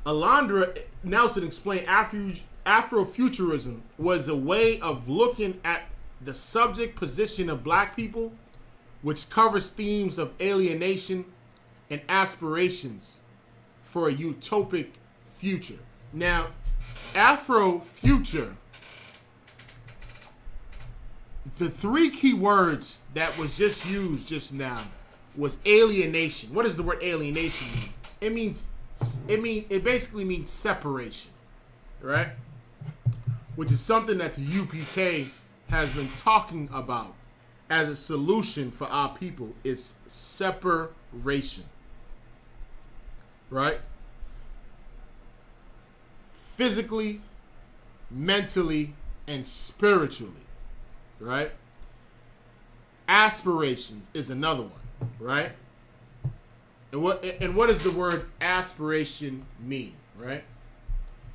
Alondra Nelson explained Afrofuturism was a way of looking at the subject position of black people, which covers themes of alienation and aspirations for a utopic future. Now, Afrofuture, the three key words that was just used just now was alienation. What does the word alienation mean? It basically means separation, right? Which is something that the UPK has been talking about as a solution for our people, is separation, right? Physically, mentally, and spiritually, right? Aspirations is another one, right? And what does the word aspiration mean, right?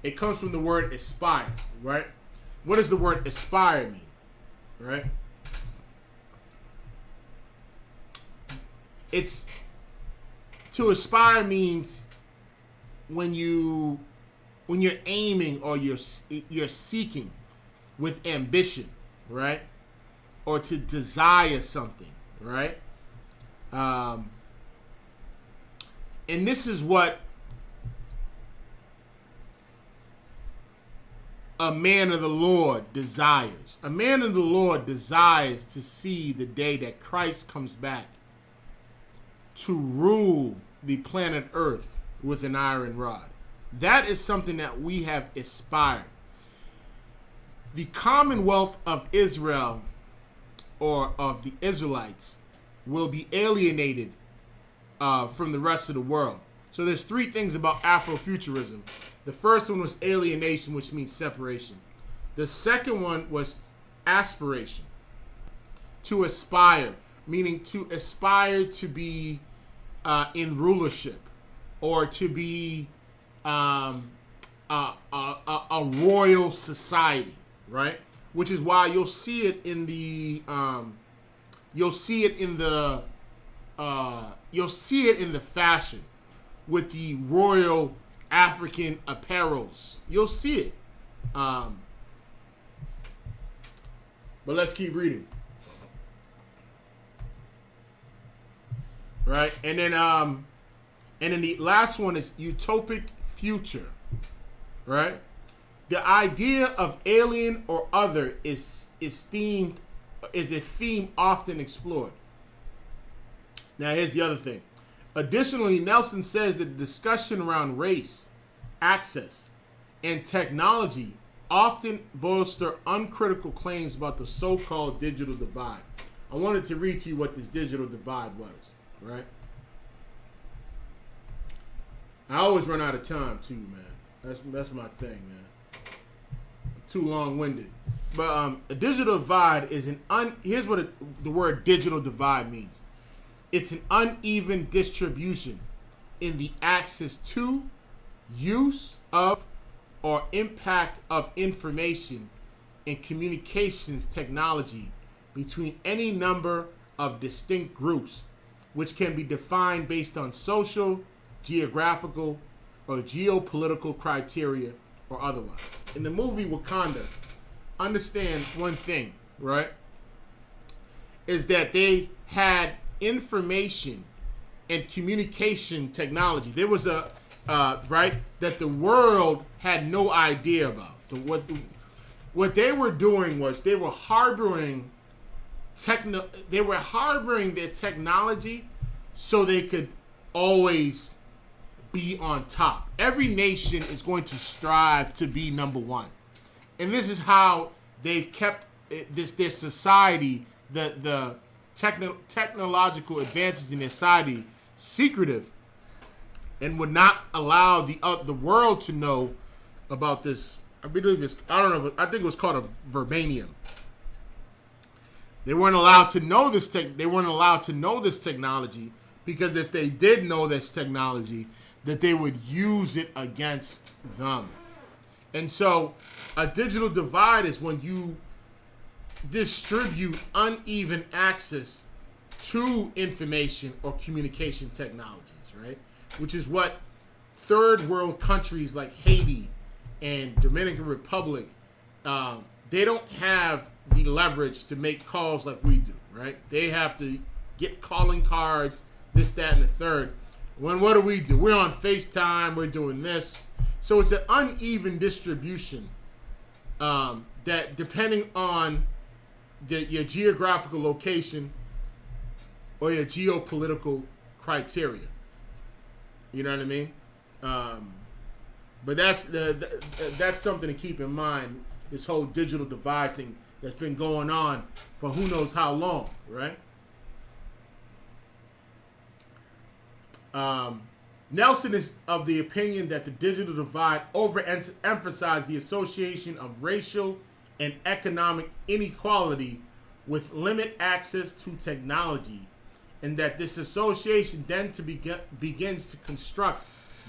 It comes from the word aspire, right? What does the word aspire mean, right? It's to aspire means when you're aiming or you're seeking with ambition, right? Or to desire something, right? And this is what a man of the Lord desires. A man of the Lord desires to see the day that Christ comes back to rule the planet Earth with an iron rod. That is something that we have aspired. The Commonwealth of Israel, or of the Israelites, will be alienated from the rest of the world. So there's three things about Afrofuturism. The first one was alienation, which means separation. The second one was aspiration. To aspire, meaning to aspire to be in rulership, or to be a royal society, right? Which is why you'll see it in the fashion with the royal African apparels. You'll see it. But let's keep reading. Right? And then the last one is utopic future. Right? The idea of alien or other is a theme often explored. Now here's the other thing. Additionally, Nelson says that the discussion around race, access, and technology often bolster uncritical claims about the so-called digital divide. I wanted to read to you what this digital divide was, right? I always run out of time too, man. That's my thing, man. I'm too long-winded. But a digital divide is here's what the word digital divide means. It's an uneven distribution in the access to, use of, or impact of information and communications technology between any number of distinct groups, which can be defined based on social, geographical, or geopolitical criteria or otherwise. In the movie Wakanda, understand one thing, right? Is that they had information and communication technology. There was right, that the world had no idea about. What they were doing was they were harboring their technology so they could always be on top. Every nation is going to strive to be number one. And this is how they've kept their society, the technological advances in their society secretive, and would not allow the world to know about this. I think it was called a verbanium. They weren't allowed to know this technology, because if they did know this technology, that they would use it against them. And so a digital divide is when you distribute uneven access to information or communication technologies, right? Which is what third world countries like Haiti and Dominican Republic, they don't have the leverage to make calls like we do, right? They have to get calling cards, this, that, and the third. What do? We're on FaceTime, we're doing this. So it's an uneven distribution that, depending on your geographical location or your geopolitical criteria. You know what I mean? But that's something to keep in mind, this whole digital divide thing that's been going on for who knows how long, right? Nelson is of the opinion that the digital divide overemphasized the association of racial and economic inequality with limited access to technology, and that this association then begins to construct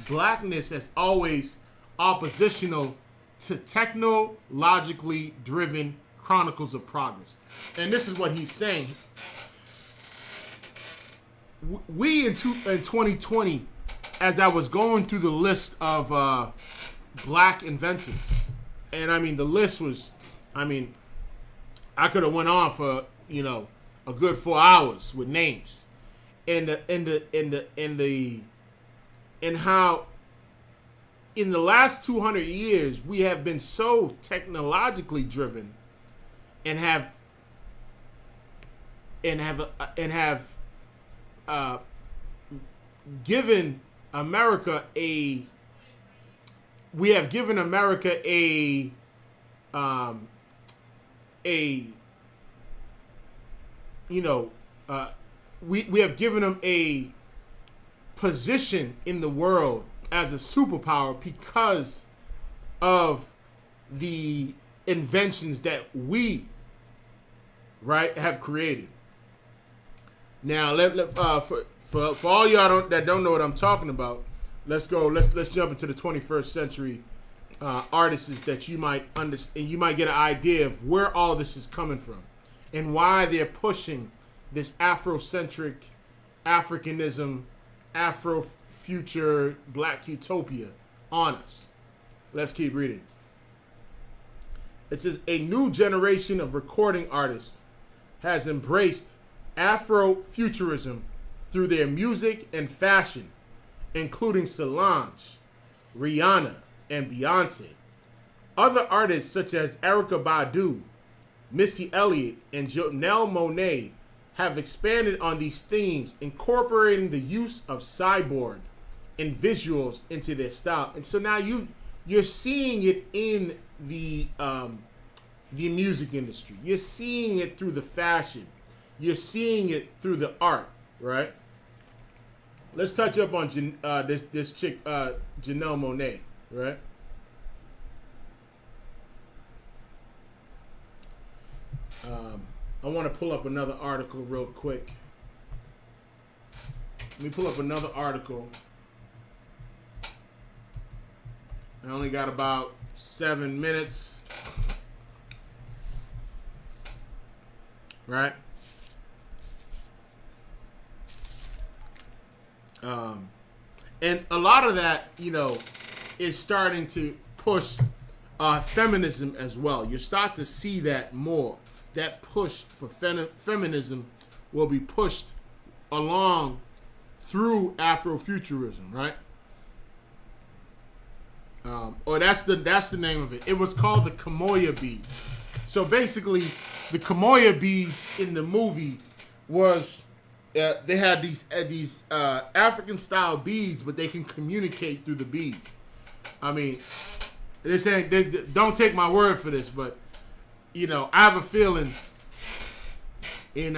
blackness as always oppositional to technologically driven chronicles of progress. And this is what he's saying. We in 2020, as I was going through the list of black inventors, and I mean the list was, I could have went on for a good 4 hours with names, and how in the last 200 years, we have been so technologically driven and have given America a we have given America a you know we have given them a position in the world as a superpower because of the inventions that we have created. Now, for all y'all that don't know what I'm talking about, let's go. Let's jump into the 21st century artists that you might understand. You might get an idea of where all this is coming from and why they're pushing this Afrocentric, Africanism, Afro-future, Black utopia on us. Let's keep reading. It says, a new generation of recording artists has embraced Afro-futurism through their music and fashion, including Solange, Rihanna, and Beyonce. Other artists such as Erykah Badu, Missy Elliott, and Janelle Monáe have expanded on these themes, incorporating the use of cyborg and visuals into their style. And so now you're seeing it in the music industry. You're seeing it through the fashion. You're seeing it through the art, right? Let's touch up on this chick, Janelle Monáe, right? I want to pull up another article real quick. Let me pull up another article. I only got about 7 minutes. Right? And a lot of that, is starting to push feminism as well. You start to see that more. That push for feminism will be pushed along through Afrofuturism, right? Or that's the name of it. It was called the Kamoya beads. So basically, the Kamoya beads in the movie was they had these African style beads, but they can communicate through the beads. I mean, they're saying don't take my word for this, but I have a feeling in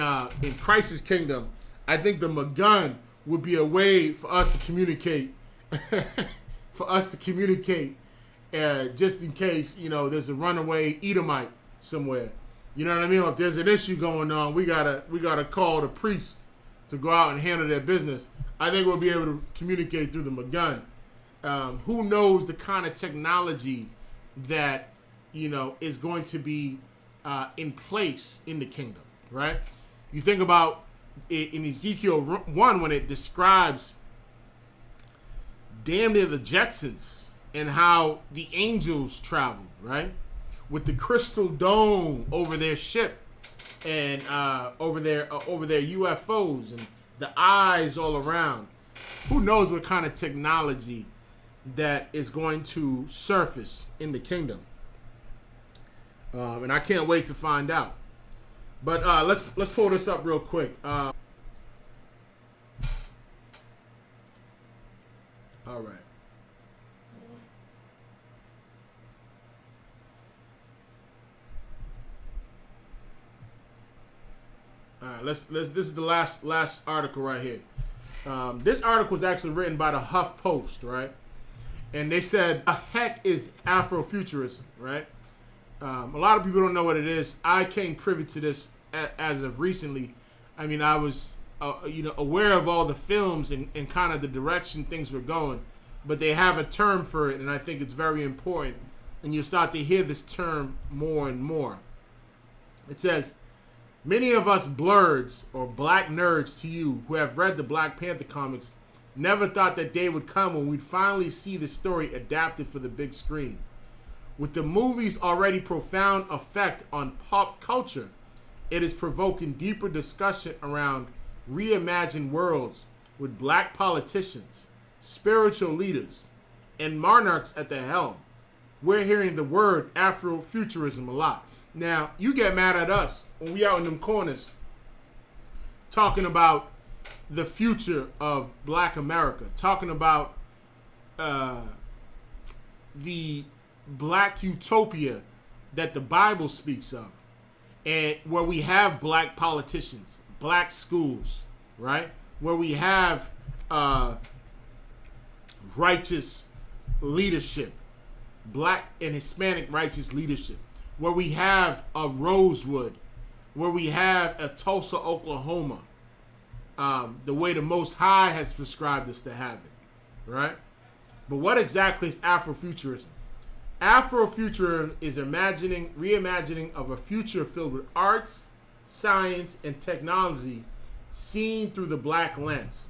Crisis Kingdom, I think the Magun would be a way for us to communicate, just in case there's a runaway Edomite somewhere. You know what I mean? If there's an issue going on, we gotta call the priest to go out and handle their business. I think we'll be able to communicate through the Magun. Who knows the kind of technology that is going to be in place in the kingdom, right? You think about it in Ezekiel 1 when it describes damn near the Jetsons and how the angels traveled, right? With the crystal dome over their ship and over their UFOs and the eyes all around. Who knows what kind of technology that is going to surface in the kingdom? And I can't wait to find out. But let's pull this up real quick. All right. All right. This is the last article right here. This article was actually written by the Huff Post, right? And they said, "The heck is Afrofuturism?" Right? A lot of people don't know what it is. I came privy to this as of recently. I mean, I was, aware of all the films and kind of the direction things were going, but they have a term for it, and I think it's very important. And you start to hear this term more and more. It says, many of us blurs or black nerds to you who have read the Black Panther comics never thought that day would come when we'd finally see the story adapted for the big screen. With the movie's already profound effect on pop culture, it is provoking deeper discussion around reimagined worlds with black politicians, spiritual leaders, and monarchs at the helm. We're hearing the word Afrofuturism a lot. Now, you get mad at us when we out in them corners talking about the future of Black America, talking about the Black utopia that the Bible speaks of, and where we have Black politicians, Black schools, right? Where we have righteous leadership, Black and Hispanic righteous leadership, where we have a Rosewood, where we have a Tulsa, Oklahoma, the way the Most High has prescribed us to have it, right? But what exactly is Afrofuturism? Afrofuturism is reimagining of a future filled with arts, science, and technology seen through the Black lens.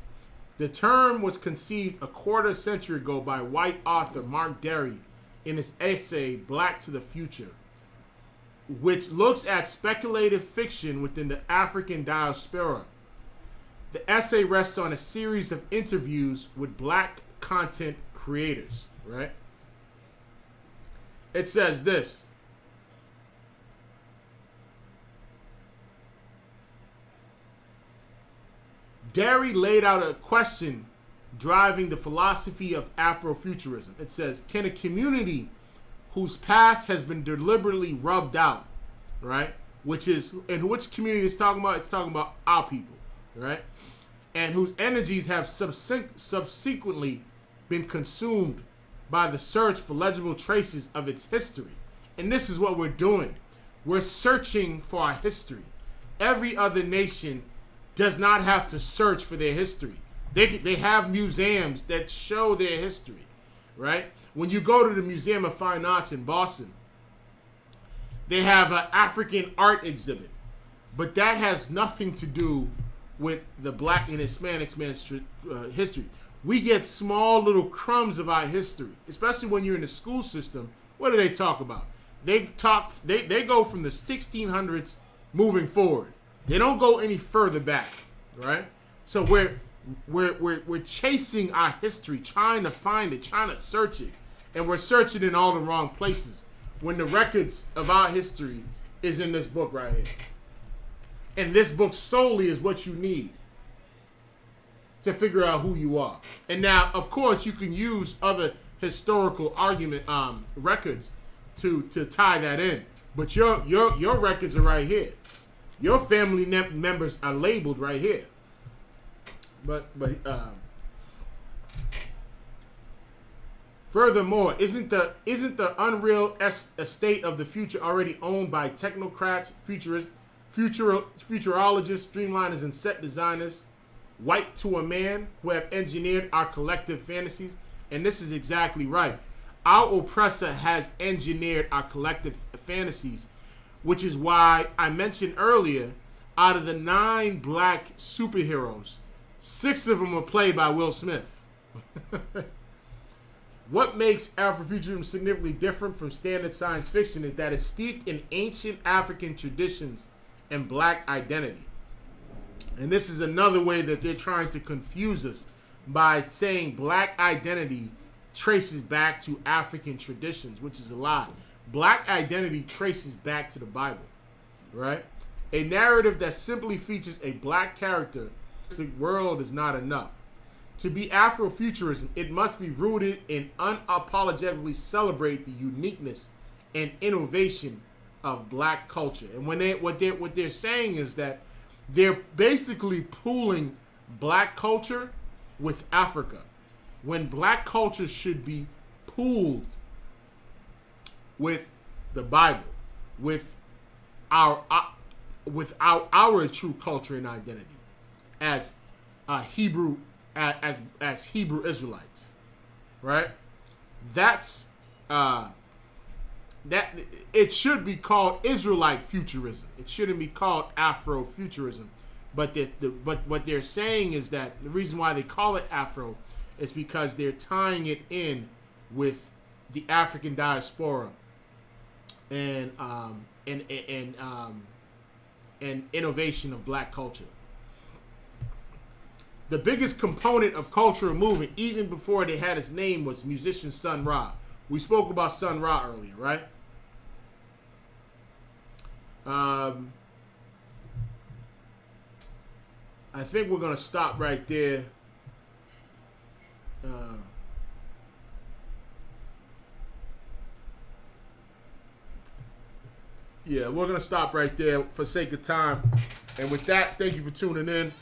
The term was conceived a quarter century ago by white author Mark Derry in his essay Black to the Future, which looks at speculative fiction within the African diaspora. The essay rests on a series of interviews with Black content creators, right? It says this. Derry laid out a question driving the philosophy of Afrofuturism. It says, can a community whose past has been deliberately rubbed out, right? Which community is talking about? It's talking about our people, right? And whose energies have subsequently been consumed by the search for legible traces of its history. And this is what we're doing. We're searching for our history. Every other nation does not have to search for their history. They have museums that show their history, right? When you go to the Museum of Fine Arts in Boston, they have an African art exhibit, but that has nothing to do with the Black and Hispanic man's history. We get small little crumbs of our history, especially when you're in the school system. What do they talk about? They go from the 1600s moving forward. They don't go any further back, right? So we're chasing our history, trying to find it, trying to search it, and we're searching in all the wrong places when the records of our history is in this book right here. And this book solely is what you need to figure out who you are. And now, of course, you can use other historical argument records to tie that in. But your records are right here. Your family members are labeled right here. But furthermore, isn't the unreal estate of the future already owned by technocrats, futurologists, streamliners, and set designers, white to a man, who have engineered our collective fantasies? And this is exactly right. Our oppressor has engineered our collective fantasies, which is why I mentioned earlier, out of the 9 Black superheroes, 6 of them were played by Will Smith. What makes Afrofuturism significantly different from standard science fiction is that it's steeped in ancient African traditions and Black identity. And this is another way that they're trying to confuse us by saying Black identity traces back to African traditions, which is a lie. Black identity traces back to the Bible, right? A narrative that simply features a Black character, the world is not enough. To be Afrofuturism, it must be rooted in unapologetically celebrate the uniqueness and innovation of Black culture. And what they're saying is that they're basically pooling Black culture with Africa, when Black culture should be pooled with the Bible, with our true culture and identity as Hebrew Israelites, right? That's that it should be called Israelite futurism. It shouldn't be called Afrofuturism. But what they're saying is that the reason why they call it Afro is because they're tying it in with the African diaspora and innovation of Black culture. the biggest component of cultural movement, even before they had his name, was musician Sun Ra. We spoke about Sun Ra earlier, right? I think we're gonna stop right there. Yeah, we're gonna stop right there for sake of time. And with that, thank you for tuning in.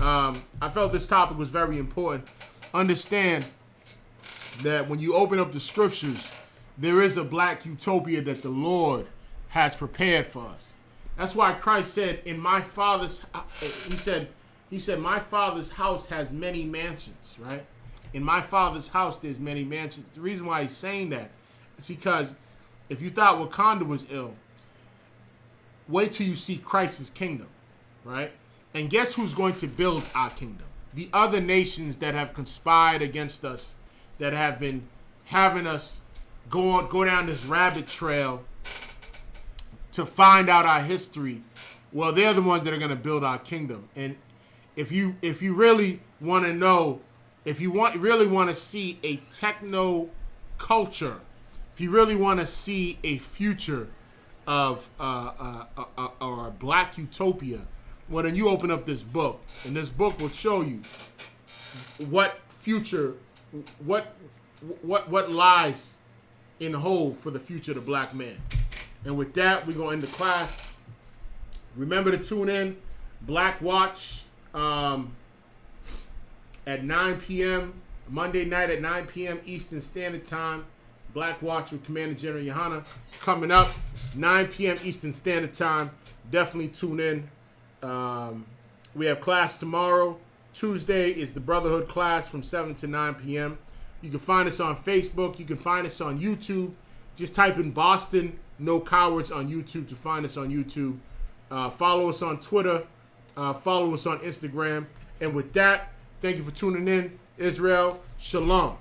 I felt this topic was very important. Understand that when you open up the scriptures, there is a black utopia that the Lord has prepared for us. That's why Christ said, "In my Father's," he said, "My Father's house has many mansions." Right? In my Father's house, there's many mansions. The reason why he's saying that is because if you thought Wakanda was ill, wait till you see Christ's kingdom, right? And guess who's going to build our kingdom? The other nations that have conspired against us, that have been having us go down this rabbit trail to find out our history. Well, they're the ones that are going to build our kingdom. And if you really want to know, if you really want to see a techno culture, if you really want to see a future of or a black utopia, well, then you open up this book, and this book will show you what future, what lies in hold for the future of the black man. And with that, we're going to end the class. Remember to tune in, Black Watch, at 9 p.m., Monday night at 9 p.m. Eastern Standard Time. Black Watch with Commander General Yohana coming up, 9 p.m. Eastern Standard Time. Definitely tune in. We have class tomorrow. Tuesday is the Brotherhood class from 7 to 9 p.m. You can find us on Facebook. You can find us on YouTube. Just type in Boston No Cowards on YouTube to find us on YouTube. Follow us on Twitter. Follow us on Instagram. And with that, thank you for tuning in. Israel, shalom.